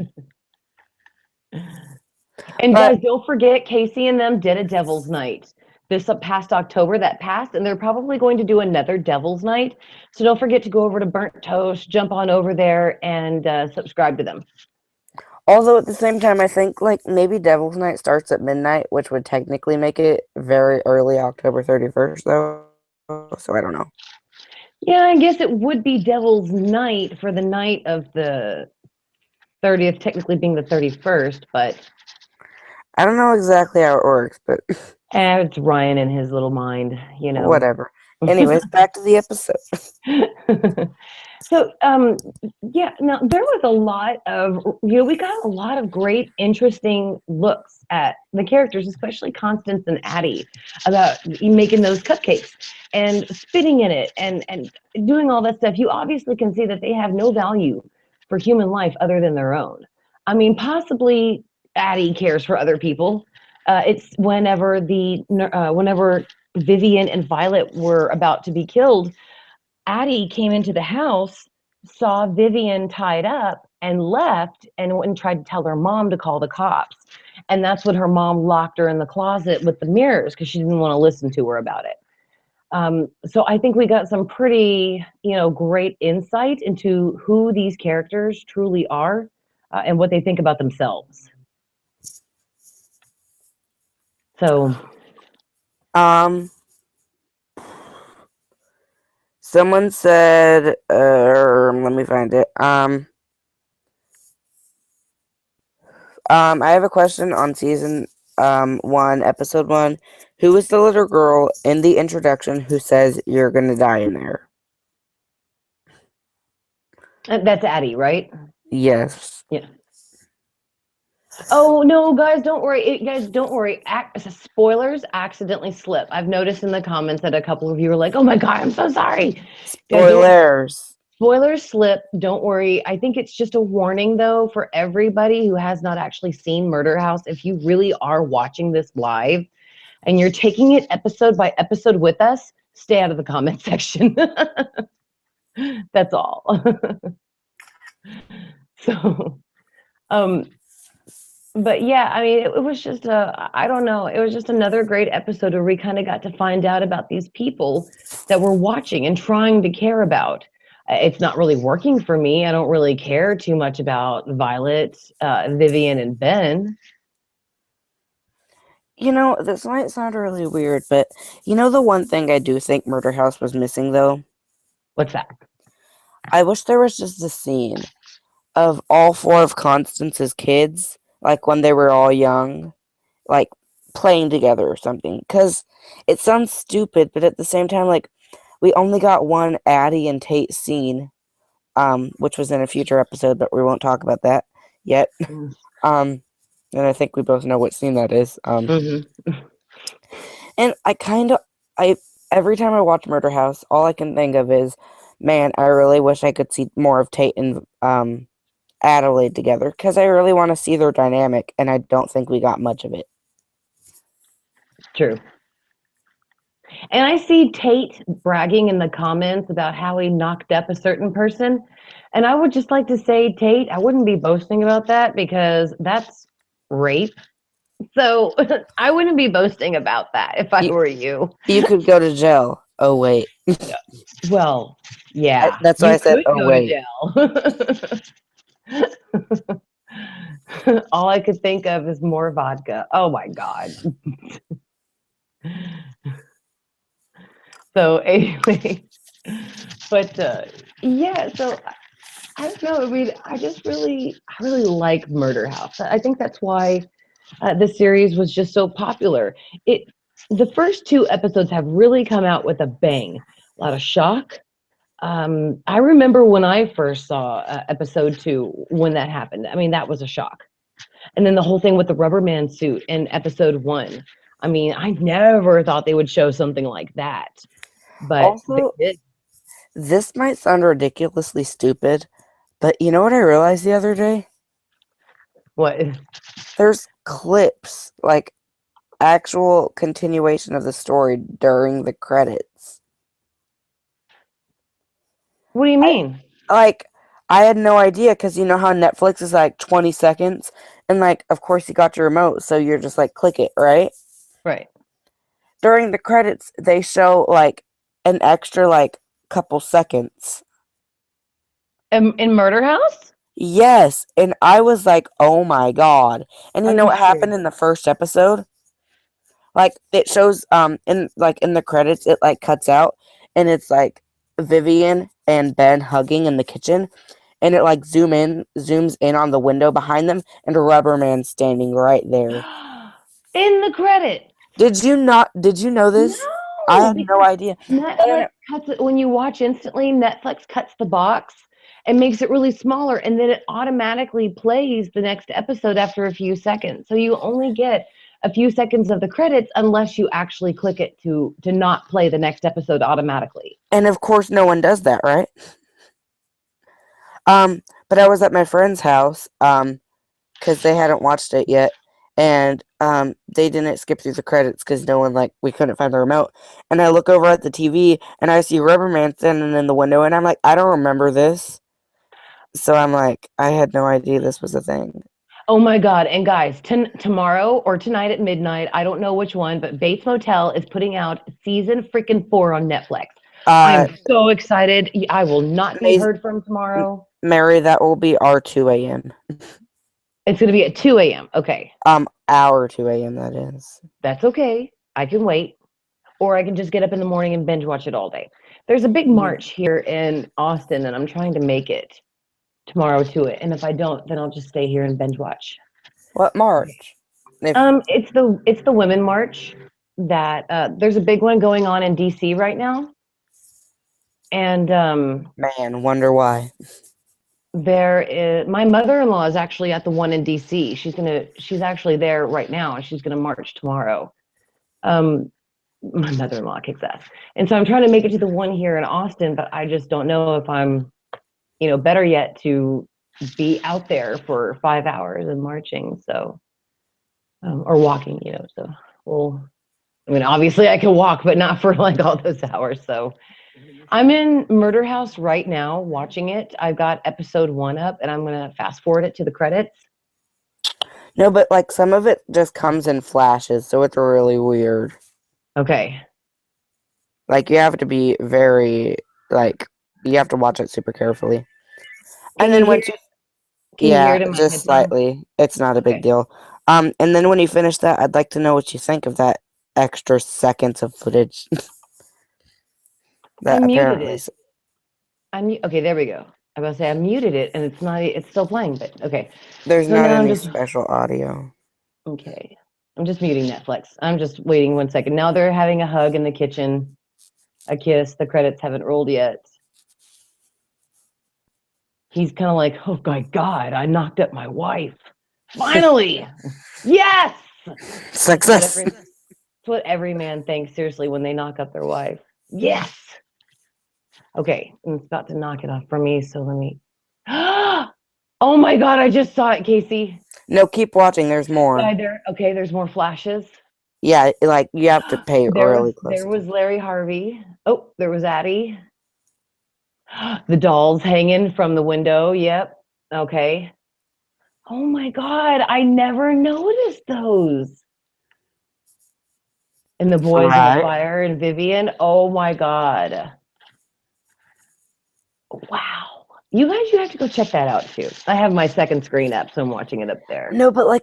And but guys, don't forget, Casey and them did a Devil's Night this past October that passed, and they're probably going to do another Devil's Night. So don't forget to go over to Burnt Toast, jump on over there, and subscribe to them. although at the same time, I think like maybe Devil's Night starts at midnight, which would technically make it very early October 31st, though. So I don't know. Yeah, I guess it would be Devil's Night for the night of the 30th, technically being the 31st, but I don't know exactly how it works, but it's Ryan in his little mind. whatever. Anyways, back to the episode. So, yeah, now there was a lot of, we got a lot of great, interesting looks at the characters, especially Constance and Addie, about making those cupcakes and spitting in it and doing all that stuff. You obviously can see that they have no value for human life other than their own. I mean, possibly Addie cares for other people. It's whenever Vivian and Violet were about to be killed, Addie came into the house, saw Vivian tied up, and left and went and tried to tell her mom to call the cops. And that's when her mom locked her in the closet with the mirrors because she didn't want to listen to her about it. So I think we got some pretty, great insight into who these characters truly are and what they think about themselves. So, Someone said, let me find it. I have a question on season 1, episode 1. Who is the little girl in the introduction who says you're gonna die in there? that's Addie, right? Yes. Yeah. Oh no, guys, don't worry. Guys, don't worry. Spoilers accidentally slip. I've noticed in the comments that a couple of you are like, "Oh my god, I'm so sorry." Guys, Spoilers. spoilers slip. Don't worry. I think it's just a warning though for everybody who has not actually seen Murder House. If you really are watching this live and you're taking it episode by episode with us, stay out of the comment section. That's all. So, um, but yeah, I mean, it was just I don't know, it was just another great episode where we kind of got to find out about these people that we're watching and trying to care about. It's not really working for me. I don't really care too much about Violet, Vivian, and Ben. This might sound really weird, but the one thing I do think Murder House was missing, though? What's that? I wish there was just a scene of all 4 of Constance's kids, like when they were all young, like playing together or something. Because it sounds stupid, but at the same time, like, we only got one Addie and Tate scene, which was in a future episode, but we won't talk about that yet. And I think we both know what scene that is. And every time I watch Murder House, all I can think of is, man, I really wish I could see more of Tate and Adelaide together, because I really want to see their dynamic, and I don't think we got much of it. True. And I see Tate bragging in the comments about how he knocked up a certain person. And I would just like to say, Tate, I wouldn't be boasting about that because that's rape. So I wouldn't be boasting about that if I were you. You could go to jail. Oh, wait. Well, yeah. That's why I said, oh, go wait. To jail. All I could think of is more vodka. Oh, my God. So anyway, but yeah, so I don't know. I mean, I really like Murder House. I think that's why the series was just so popular. The first 2 episodes have really come out with a bang, a lot of shock. I remember when I first saw episode 2 when that happened. I mean, that was a shock. And then the whole thing with the rubber man suit in episode 1. I mean, I never thought they would show something like that. But also, this might sound ridiculously stupid, but you know what I realized the other day? What? There's clips, like actual continuation of the story during the credits. What do you mean? I had no idea, because you know how Netflix is like 20 seconds, and like, of course you got your remote, so you're just like, click it, right? Right. During the credits, they show like an extra like couple seconds. In Murder House? Yes, and I was like, oh my god. And you know what happened in the first episode? Like, it shows in the credits, it like cuts out, and it's like Vivian and Ben hugging in the kitchen, and it like zooms in on the window behind them, and a rubber man standing right there. In the credit. Did you know this? I No, had no because idea. Netflix cuts it when you watch instantly. Netflix cuts the box and makes it really smaller, and then it automatically plays the next episode after a few seconds. So you only get a few seconds of the credits unless you actually click it to not play the next episode automatically. And of course, no one does that, right? But I was at my friend's house, because they hadn't watched it yet, and they didn't skip through the credits because no one we couldn't find the remote. And I look over at the TV and I see Rubberman standing in the window, and I'm like, I don't remember this. So I'm like, I had no idea this was a thing. Oh my God. And guys, tomorrow or tonight at midnight, I don't know which one, but Bates Motel is putting out season freaking 4 on Netflix. I Uh, am so excited. I will not be May- heard from tomorrow. Mary, that will be our 2 a.m. It's going to be at 2 a.m. Okay. Our 2 a.m. that is. That's okay. I can wait. Or I can just get up in the morning and binge watch it all day. There's a big march here in Austin, and I'm trying to make it tomorrow to it. And if I don't, then I'll just stay here and binge watch. What March? It's the Women March that there's a big one going on in DC right now. And Man, wonder why. there is my mother-in-law is actually at the one in DC. She's actually there right now, and she's gonna march tomorrow. My mother-in-law kicks ass. And so I'm trying to make it to the one here in Austin, but I just don't know if I'm, better yet to be out there for 5 hours and marching. So, or walking, so obviously I can walk, but not for all those hours. So I'm in Murder House right now watching it. I've got episode 1 up, and I'm going to fast forward it to the credits. No, but some of it just comes in flashes, so it's really weird. Okay. You have to be very, you have to watch it super carefully. Can you hear it in my just headphones? slightly. It's not a big deal. And then when you finish that, I'd like to know what you think of that extra seconds of footage. I that muted apparently. it. Okay, there we go. I was about to say I muted it, and it's still playing, but okay. There's So not now any special audio. Okay. I'm just muting Netflix. I'm just waiting 1 second. Now they're having a hug in the kitchen, a kiss. The credits haven't rolled yet. He's kind of like, oh my God, I knocked up my wife. Finally. Yes. Success. That's what every man thinks, seriously, when they knock up their wife. Yes. Okay. And it's about to knock it off for me. So let me. Oh my God. I just saw it, Casey. No, keep watching. There's more. Okay. There's more flashes. Yeah, you have to pay really close. There was Larry Harvey. Oh, there was Addie. The dolls hanging from the window. Yep. Okay. Oh my God. I never noticed those. And the boys in the fire and Vivian. Oh my God. Wow. You have to go check that out too. I have my second screen up, so I'm watching it up there. No, but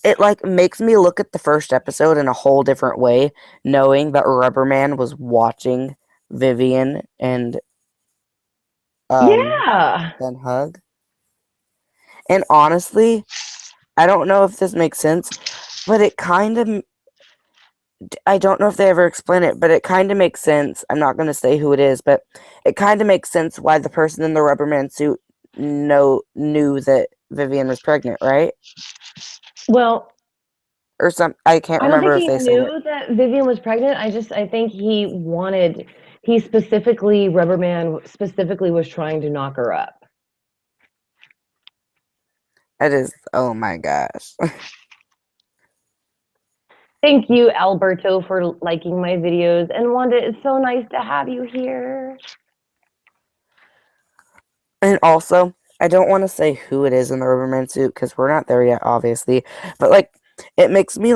it makes me look at the first episode in a whole different way, knowing that Rubberman was watching Vivian and then hug. And honestly, I don't know if this makes sense, but it kind of, I don't know if they ever explain it, but it kind of makes sense. I'm not going to say who it is, but it kind of makes sense why the person in the Rubberman suit knew that Vivian was pregnant, right? Well, or some. I can't remember if they said it. I don't think he knew that Vivian was pregnant. I think Rubberman specifically was trying to knock her up. It is, oh my gosh. Thank you, Alberto, for liking my videos. And Wanda, it's so nice to have you here. And also, I don't want to say who it is in the Rubberman suit because we're not there yet, obviously. But it makes me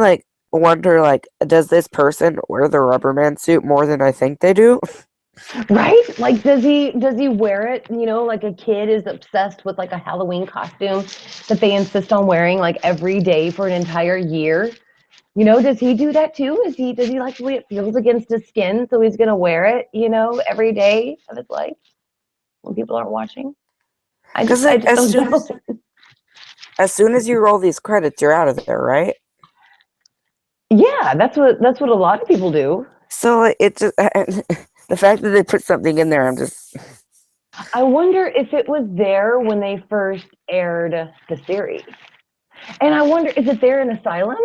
wonder, does this person wear the Rubberman suit more than I think they do? Right? Does he wear it? Like a kid is obsessed with a Halloween costume that they insist on wearing every day for an entire year. Does he do that too? Does he like the way it feels against his skin, so he's gonna wear it, every day of his life when people aren't watching? I just don't know. As soon as you roll these credits, you're out of there, right? Yeah, that's what a lot of people do. So like, it just the fact that they put something in there, I'm just I wonder if it was there when they first aired the series. And I wonder, is it there in Asylum?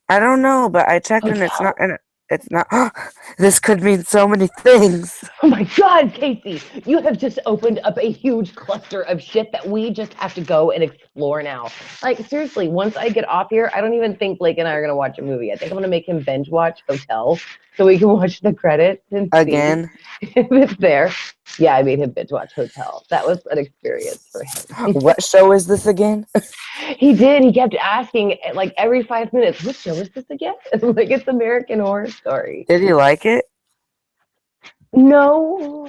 I don't know, but I checked and it's not Hotel. in it. It's not. This could mean so many things. Oh my God, Casey, you have just opened up a huge cluster of shit that we just have to go and explore now. Like, seriously, once I get off here, I don't even think Blake and I are going to watch a movie. I think I'm going to make him binge watch Hotel so we can watch the credits and see Again, if it's there. Yeah, I made him binge watch Hotel. That was an experience for him. what show is this again? He did. He kept asking, like, every 5 minutes, which show is this again? Like, it's American Horror Story. Did you like it? No,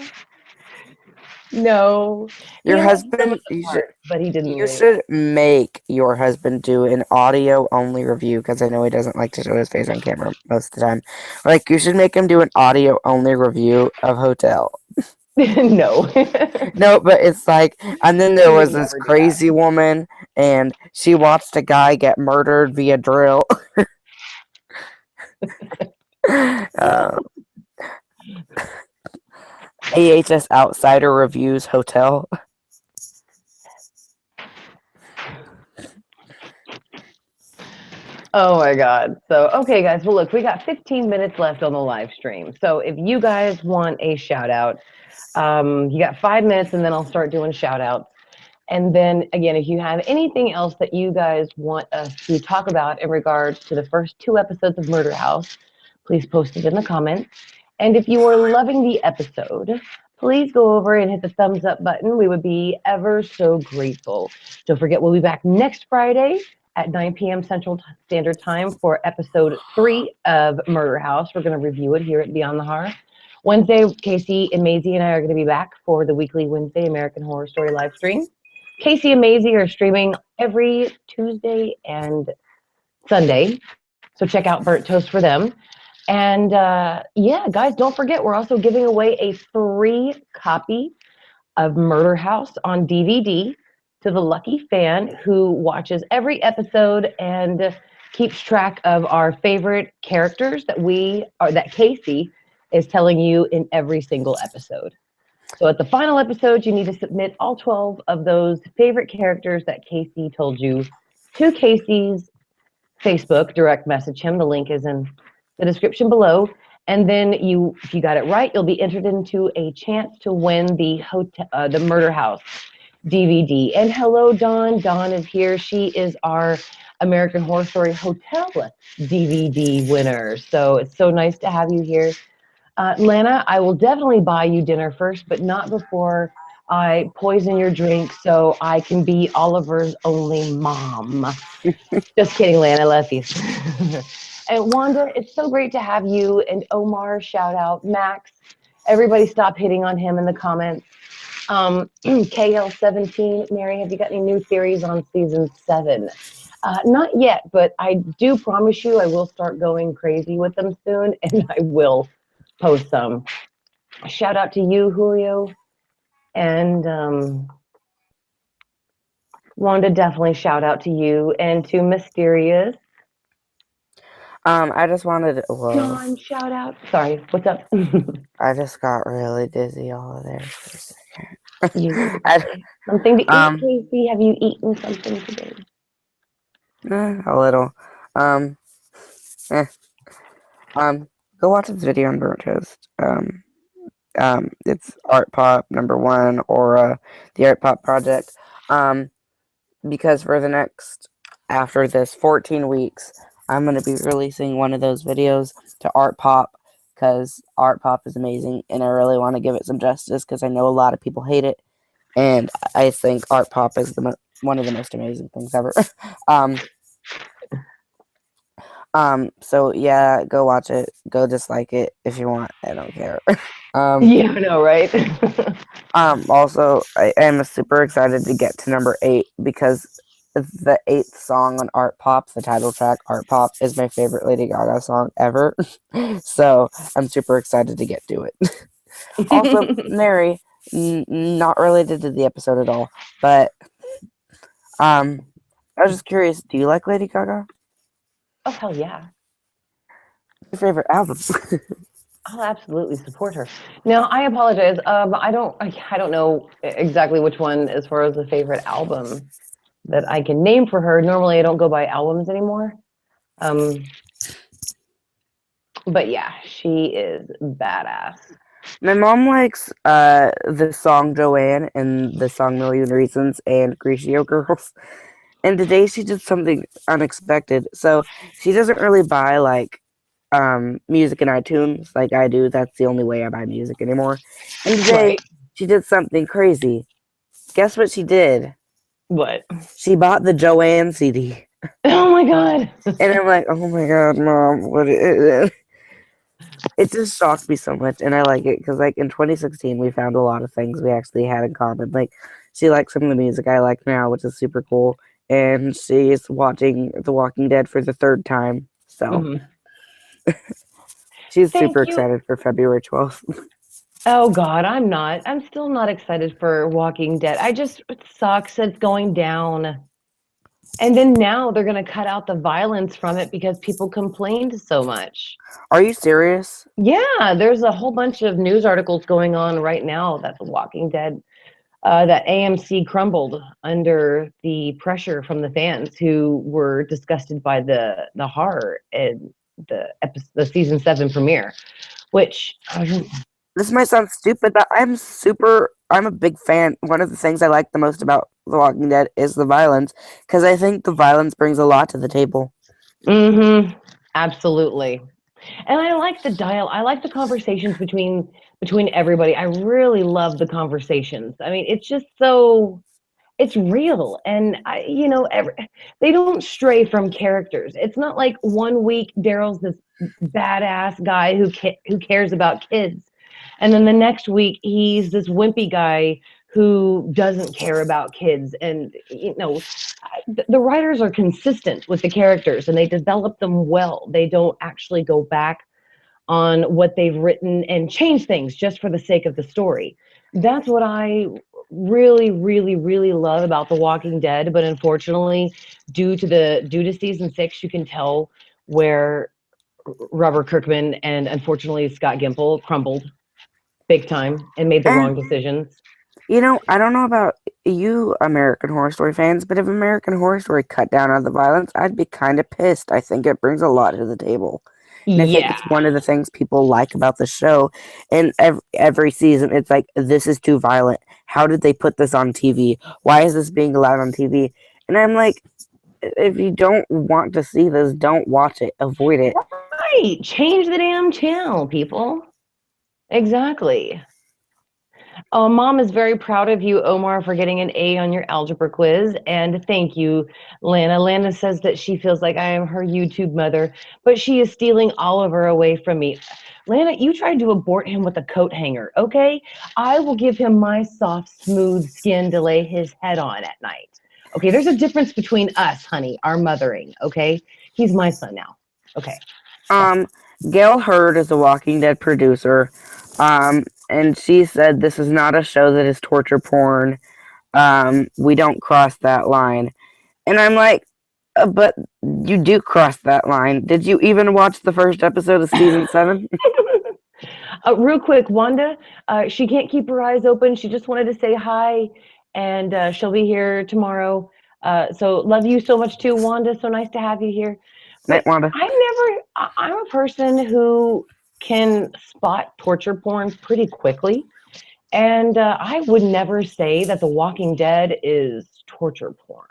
no. Your He liked some of husband, the parts, but he didn't you really. should make your husband do an audio only review because I know he doesn't like to show his face on camera most of the time. Like, you should make him do an audio only review of Hotel. No. No, but it's like, and then there He would was this never do that. crazy woman, and she watched a guy get murdered via drill. uh, AHS Outsider reviews Hotel. Oh my God. So, okay, guys. Well, look, we got 15 minutes left on the live stream. So, if you guys want a shout out, you got 5 minutes and then I'll start doing shout outs. And then again, if you have anything else that you guys want us to talk about in regards to the first 2 episodes of Murder House, please post it in the comments. And if you are loving the episode, please go over and hit the thumbs up button. We would be ever so grateful. Don't forget, we'll be back next Friday at 9 p.m. Central Standard Time for episode 3 of Murder House. We're going to review it here at Beyond the Horror. Wednesday, Casey and Maisie and I are going to be back for the weekly Wednesday American Horror Story live stream. Casey and Maisie are streaming every Tuesday and Sunday. So check out Burnt Toast for them. And yeah, guys, don't forget, we're also giving away a free copy of Murder House on DVD to the lucky fan who watches every episode and keeps track of our favorite characters that Casey is telling you in every single episode. So at the final episode, you need to submit all 12 of those favorite characters that Casey told you to Casey's Facebook. Direct message him. The link is in the description below. And then if you got it right, you'll be entered into a chance to win the Murder House DVD. And hello, Dawn. Dawn is here. She is our American Horror Story Hotel DVD winner. So it's so nice to have you here. Lana, I will definitely buy you dinner first, but not before I poison your drink so I can be Oliver's only mom. Just kidding, Lana. I love you. And Wanda, it's so great to have you. And Omar, shout out. Max, everybody stop hitting on him in the comments. KL17, Mary, have you got any new theories on season 7? Not yet, but I do promise you I will start going crazy with them soon, and I will post some. Shout out to you, Julio, and Wanda. Definitely shout out to you and to Mysterious. I just wanted. Whoa! John, shout out. Sorry, what's up? I just got really dizzy all of there for a second. You I, something to eat, Casey? Have you eaten something today? a little. Um, eh. Go watch this video on Burnt Toast. It's Art Pop #1 or the Art Pop Project. Because for the next, after this 14 weeks, I'm going to be releasing one of those videos to Art Pop because Art Pop is amazing and I really want to give it some justice because I know a lot of people hate it and I think Art Pop is one of the most amazing things ever. So yeah, go watch it. Go dislike it if you want. I don't care. Yeah, I know, right? Also, I am super excited to get to #8 because the 8th song on Art Pop, the title track, Art Pop, is my favorite Lady Gaga song ever. So I'm super excited to get to it. Also, Mary, not related to the episode at all, but I was just curious, do you like Lady Gaga? Oh, hell yeah. Your favorite album? I'll absolutely support her. Now, I apologize. I don't know exactly which one as far as the favorite album that I can name for her. Normally, I don't go by albums anymore. Um, but yeah, she is badass. My mom likes the song Joanne and the song Million Reasons and Greasio Girls. And today she did something unexpected. So she doesn't really buy like music in iTunes like I do. That's the only way I buy music anymore. And today Right. she did something crazy. Guess what she did? What? She bought the Joanne CD. Oh my god. And I'm like, oh my god, mom, what is it? It just shocked me so much, and I like it because, like, in 2016, we found a lot of things we actually had in common. Like, she likes some of the music I like now, which is super cool, and she is watching The Walking Dead for the third time, so Hmm. she's super Thank you. excited for February 12th. Oh god, I'm not. I'm still not excited for Walking Dead. It sucks. It's going down. And then now they're going to cut out the violence from it because people complained so much. Are you serious? Yeah, there's a whole bunch of news articles going on right now that The Walking Dead, that AMC crumbled under the pressure from the fans who were disgusted by the horror in the season 7 premiere, which This might sound stupid, but I'm a big fan. One of the things I like the most about The Walking Dead is the violence, because I think the violence brings a lot to the table. absolutely. And I like the dial. I like the conversations between everybody. I really love the conversations. I mean, it's just so it's real, and they don't stray from characters. It's not like one week Daryl's this badass guy who cares about kids, and then the next week he's this wimpy guy who doesn't care about kids. And the writers are consistent with the characters, and they develop them well. They don't actually go back on what they've written and change things just for the sake of the story. That's what I really, really, really love about The Walking Dead. But unfortunately, due to season 6, you can tell where Robert Kirkman and unfortunately Scott Gimple crumbled big time and made the And wrong decisions. I don't know about you American Horror Story fans, but if American Horror Story cut down on the violence, I'd be kind of pissed. I think it brings a lot to the table. And I think Yeah, it's one of the things people like about the show. And every season, it's like, this is too violent. How did they put this on TV? Why is this being allowed on TV? And I'm like, if you don't want to see this, don't watch it. Avoid it. right. Change the damn channel, people. Exactly. Mom is very proud of you, Omar, for getting an A on your algebra quiz. And thank you, Lana. Lana says that she feels like I am her YouTube mother, but she is stealing Oliver away from me. Lana, you tried to abort him with a coat hanger, okay? I will give him my soft, smooth skin to lay his head on at night. Okay, there's a difference between us, honey, our mothering, okay? He's my son now. Okay. Um, Gail Hurd is a Walking Dead producer. And she said this is not a show that is torture porn. We don't cross that line. And I'm like, but you do cross that line. Did you even watch the first episode of season 7? Real quick, Wanda, she can't keep her eyes open. She just wanted to say hi, and she'll be here tomorrow. So love you so much too, Wanda. So nice to have you here. Night, But Wanda. I'm a person who can spot torture porn pretty quickly. And I would never say that The Walking Dead is torture porn.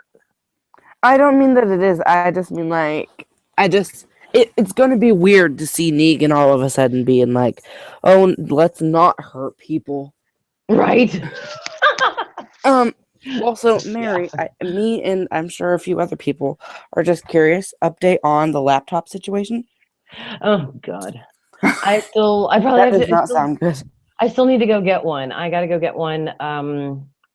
I don't mean that it is. I just mean like, it's going to be weird to see Negan all of a sudden being like, oh, let's not hurt people. Right? Also, Yeah. Mary, me and I'm sure a few other people are just curious. Update on the laptop situation. Oh God. I probably That have does to, not sound good. I still need to go get one. I got to go get one.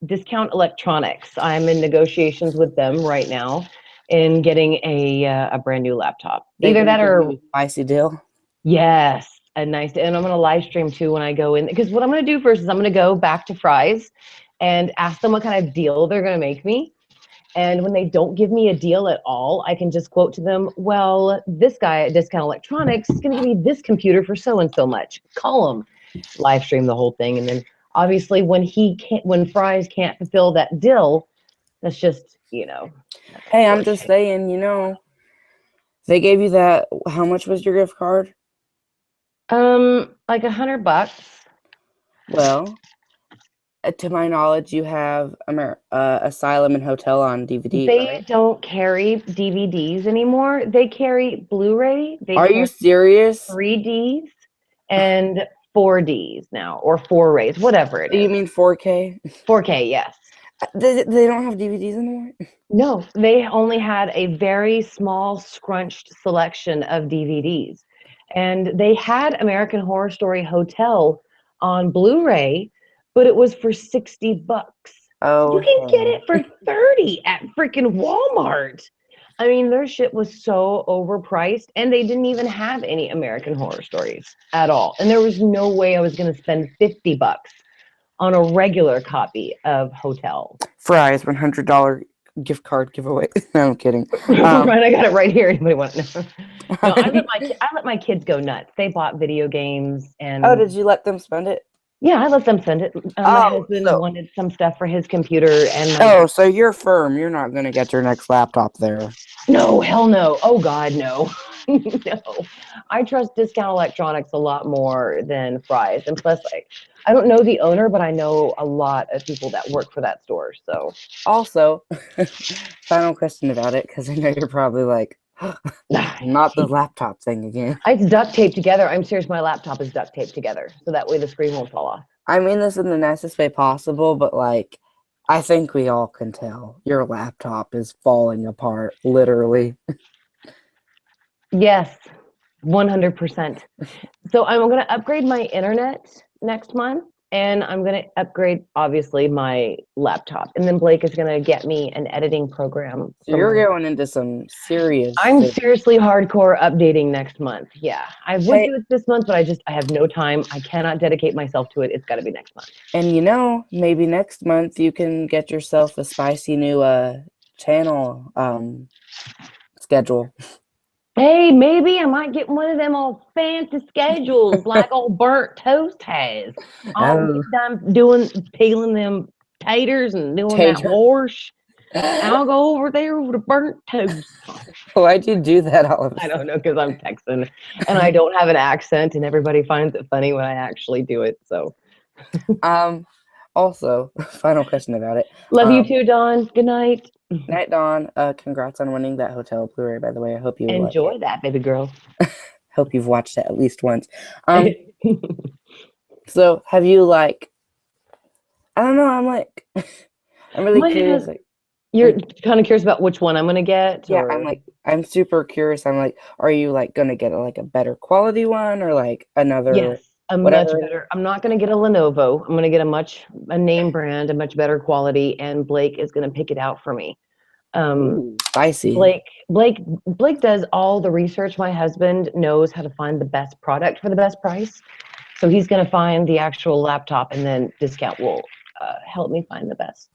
Discount Electronics. I'm in negotiations with them right now in getting a brand new laptop. They Either gonna that give or you a spicy deal. yes, a nice. And I'm gonna live stream too when I go in, because what I'm gonna do first is I'm gonna go back to Fry's and ask them what kind of deal they're gonna make me. And when they don't give me a deal at all, I can just quote to them, well, this guy at Discount Electronics is going to give me this computer for so and so much. Call him. Live stream the whole thing. And then obviously when Fry's can't fulfill that deal, that's just, Hey, I'm just saying, they gave you that. How much was your gift card? like $100. Well, to my knowledge, you have Asylum and Hotel on DVD, They right? don't carry DVDs anymore. They carry Blu-ray. They Are you carry serious? 3Ds and 4Ds now, or 4-rays, whatever it You is. mean 4K? 4K, yes. They don't have DVDs anymore? No, they only had a very small, scrunched selection of DVDs. And they had American Horror Story Hotel on Blu-ray, but it was for $60. Oh, You can get hey. it for 30 at freaking Walmart. I mean, their shit was so overpriced, and they didn't even have any American Horror Stories at all. And there was no way I was going to spend $50 on a regular copy of Hotel. Fry's $100 gift card giveaway. No, I'm kidding. Right, I got it right here. Anybody want to know? No, I let my kids go nuts. They bought video games and Oh, did you let them spend it? yeah, I let them send it. My husband wanted some stuff for his computer and so you're firm. You're not gonna get your next laptop there. no, hell no. Oh God, no. No. I trust Discount Electronics a lot more than Fry's. And plus, I don't know the owner, but I know a lot of people that work for that store. So Also, final question about it, because I know you're probably like, not the laptop thing again. it's duct taped together. I'm serious. My laptop is duct taped together, so that way the screen won't fall off. I mean this in the nicest way possible, but like, I think we all can tell your laptop is falling apart, literally. Yes, 100%. So I'm going to upgrade my internet next month, and I'm going to upgrade, obviously, my laptop. And then Blake is going to get me an editing program. So you're going into some serious. I'm seriously hardcore updating next month. Yeah, I would do it this month, but I have no time. I cannot dedicate myself to it. It's got to be next month. And maybe next month you can get yourself a spicy new channel schedule. Hey, maybe I might get one of them old fancy schedules like old Burnt Toast has. I'm peeling them taters and doing that wash. I'll go over there with a Burnt Toast. Why'd you do that all of a I sudden? don't know, because I'm Texan and I don't have an accent, and everybody finds it funny when I actually do it. So, also, final question about it. Love you too, Dawn. Good night. Night, Dawn. Congrats on winning that Hotel Blu-ray, by the way. I hope you enjoy that, baby girl. Hope you've watched it at least once. So have you I don't know, I'm really curious. You're kind of curious about which one I'm gonna get? Yeah, I'm super curious. Are you gonna get a better quality one, or another? Yes, much better. I'm not gonna get a Lenovo. I'm gonna get a name brand, a much better quality, and Blake is gonna pick it out for me. Spicy. Blake does all the research. My husband knows how to find the best product for the best price. So he's going to find the actual laptop, and then Discount will help me find the best.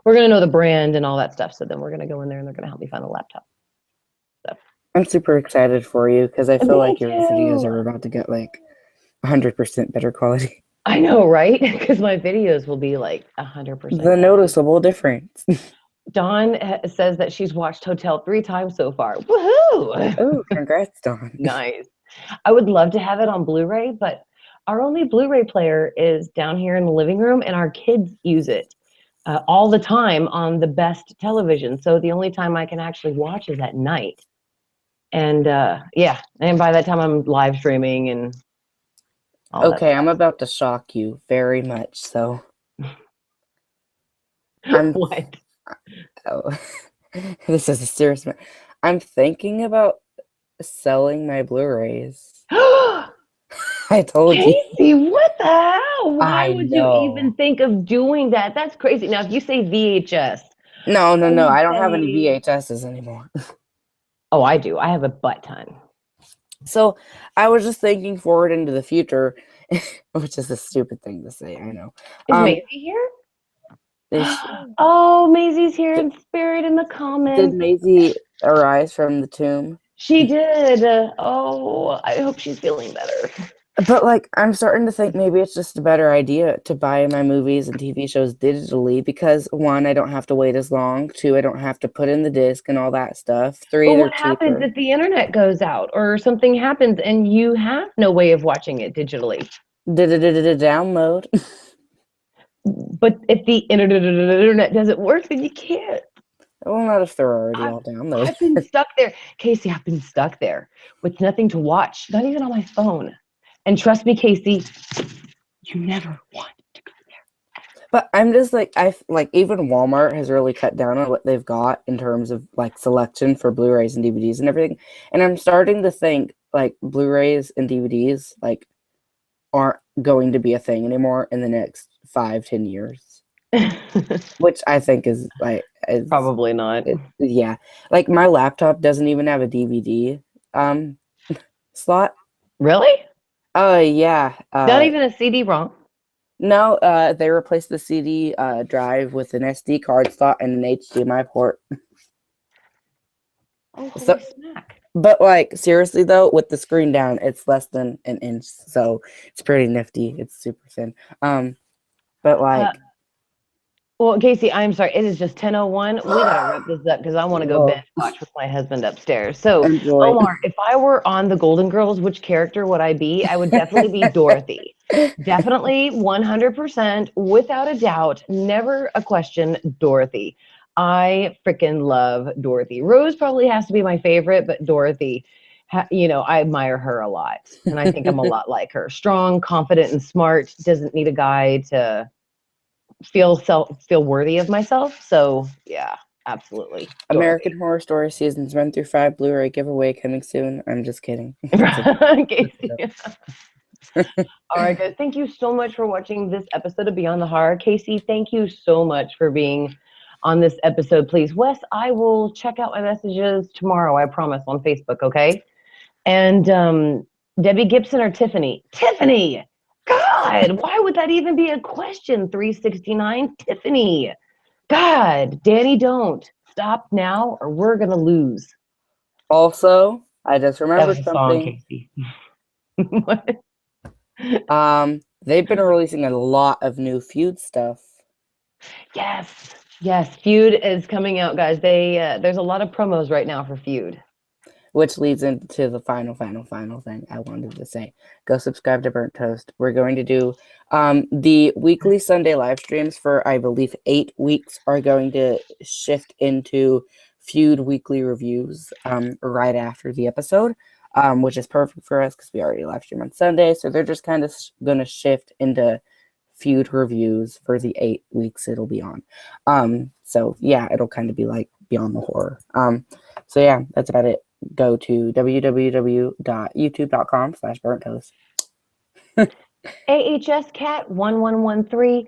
We're going to know the brand and all that stuff. So then we're going to go in there and they're going to help me find a laptop. So. I'm super excited for you because I feel like your videos are about to get 100% better quality. I know, right? Because my videos will be 100%. The noticeable difference. Dawn says that she's watched Hotel 3 times so far. Woohoo! Oh, congrats, Dawn. Nice. I would love to have it on Blu-ray, but our only Blu-ray player is down here in the living room, and our kids use it all the time on the best television. So the only time I can actually watch is at night. And and by that time I'm live streaming and all that stuff. I'm about to shock you very much. So what? Oh, this is a serious matter. I'm thinking about selling my Blu-rays. I told you. What the hell? Why would you even think of doing that? That's crazy. Now, if you say VHS. No. I don't have any VHSs anymore. Oh, I do. I have a butt ton. So I was just thinking forward into the future, which is a stupid thing to say, I know. Is Maisie here? Is she? Oh, Maisie's here Did, in spirit in the did comments. Maisie arise from the tomb? She did. Oh, I hope she's feeling better. But like, I'm starting to think maybe it's just a better idea to buy my movies and TV shows digitally because one, I don't have to wait as long. Two, I don't have to put in the disc and all that stuff. But Three, they're what happens cheaper. if the internet goes out or something happens and you have no way of watching it digitally? Download. But if the internet doesn't work, then you can't. Well, not if they're already I've, all downloaded. I've been stuck there. Casey, I've been stuck there with nothing to watch, not even on my phone. And trust me, Casey, you never want to go there. But I'm just like, even Walmart has really cut down on what they've got in terms of like selection for Blu-rays and DVDs and everything. And I'm starting to think like Blu-rays and DVDs like aren't going to be a thing anymore in the next 5-10 years, which I think is like Probably not. yeah. Like my laptop doesn't even have a DVD slot. Really? Oh yeah. Not even a CD-ROM? No, they replaced the CD drive with an SD card slot and an HDMI port. Oh, holy So, smack. but like seriously though, with the screen down, it's less than an inch, so it's pretty nifty. It's super thin. But like, Well, Casey, I'm sorry. It is just 10:01. We gotta wrap this up because I want to go binge watch with my husband upstairs. So, enjoy. Omar, if I were on the Golden Girls, which character would I be? I would definitely be Dorothy. Definitely 100%, without a doubt, never a question, Dorothy. I freaking love Dorothy. Rose probably has to be my favorite, but Dorothy, I admire her a lot. And I think I'm a lot like her. Strong, confident, and smart. Doesn't need a guy to feel worthy of myself. So yeah, absolutely. Dorothy. American Horror Story seasons 1-5 Blu-ray giveaway coming soon. I'm just kidding. Casey. All right, guys. Thank you so much for watching this episode of Beyond the Horror. Casey, thank you so much for being on this episode. Please, Wes, I will check out my messages tomorrow. I promise on Facebook. Okay. And Debbie Gibson or Tiffany? Tiffany. God, why would that even be a question? 369, Tiffany. God, Danny, don't stop now or we're gonna lose. Also, I just That remembered was a song, something. Casey. What? They've been releasing a lot of new Feud stuff. Yes. Feud is coming out, guys. There's a lot of promos right now for Feud. Which leads into the final thing I wanted to say. Go subscribe to Burnt Toast. We're going to do the weekly Sunday live streams for, I believe, 8 weeks are going to shift into Feud weekly reviews right after the episode, which is perfect for us because we already live stream on Sunday. So they're just kind of going to shift into Feud reviews for the 8 weeks it'll be on. So yeah, it'll kind of be like Beyond the Horror. So yeah, that's about it. Go to www.youtube.com/burnttoast. AHSCat1113.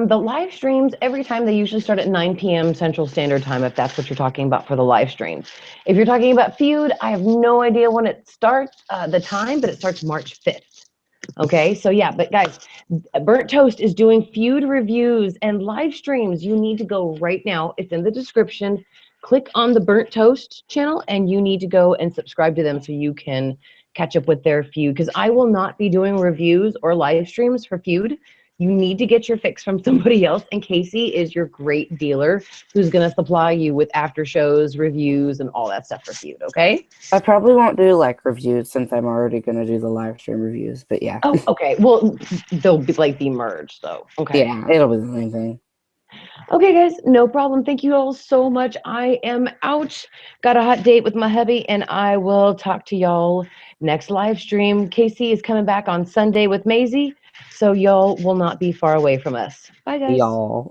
The live streams, every time they usually start at 9 p.m. Central Standard Time, if that's what you're talking about for the live streams. If you're talking about Feud, I have no idea when it starts, the time, but it starts March 5th. Okay, so yeah, but guys, Burnt Toast is doing Feud reviews and live streams. You need to go right now. It's in the description. Click on the Burnt Toast channel and you need to go and subscribe to them so you can catch up with their Feud, because I will not be doing reviews or live streams for Feud. You need to get your fix from somebody else, and Casey is your great dealer who's going to supply you with after shows, reviews, and all that stuff for Feud, okay? I probably won't do like reviews since I'm already going to do the live stream reviews, but yeah. Oh, okay. Well, they'll be merged, though. Okay. Yeah, it'll be the same thing. Okay, guys, no problem. Thank you all so much. I am out. Got a hot date with my hubby, and I will talk to y'all next live stream. Casey is coming back on Sunday with Maisie, so y'all will not be far away from us. Bye, guys. Y'all.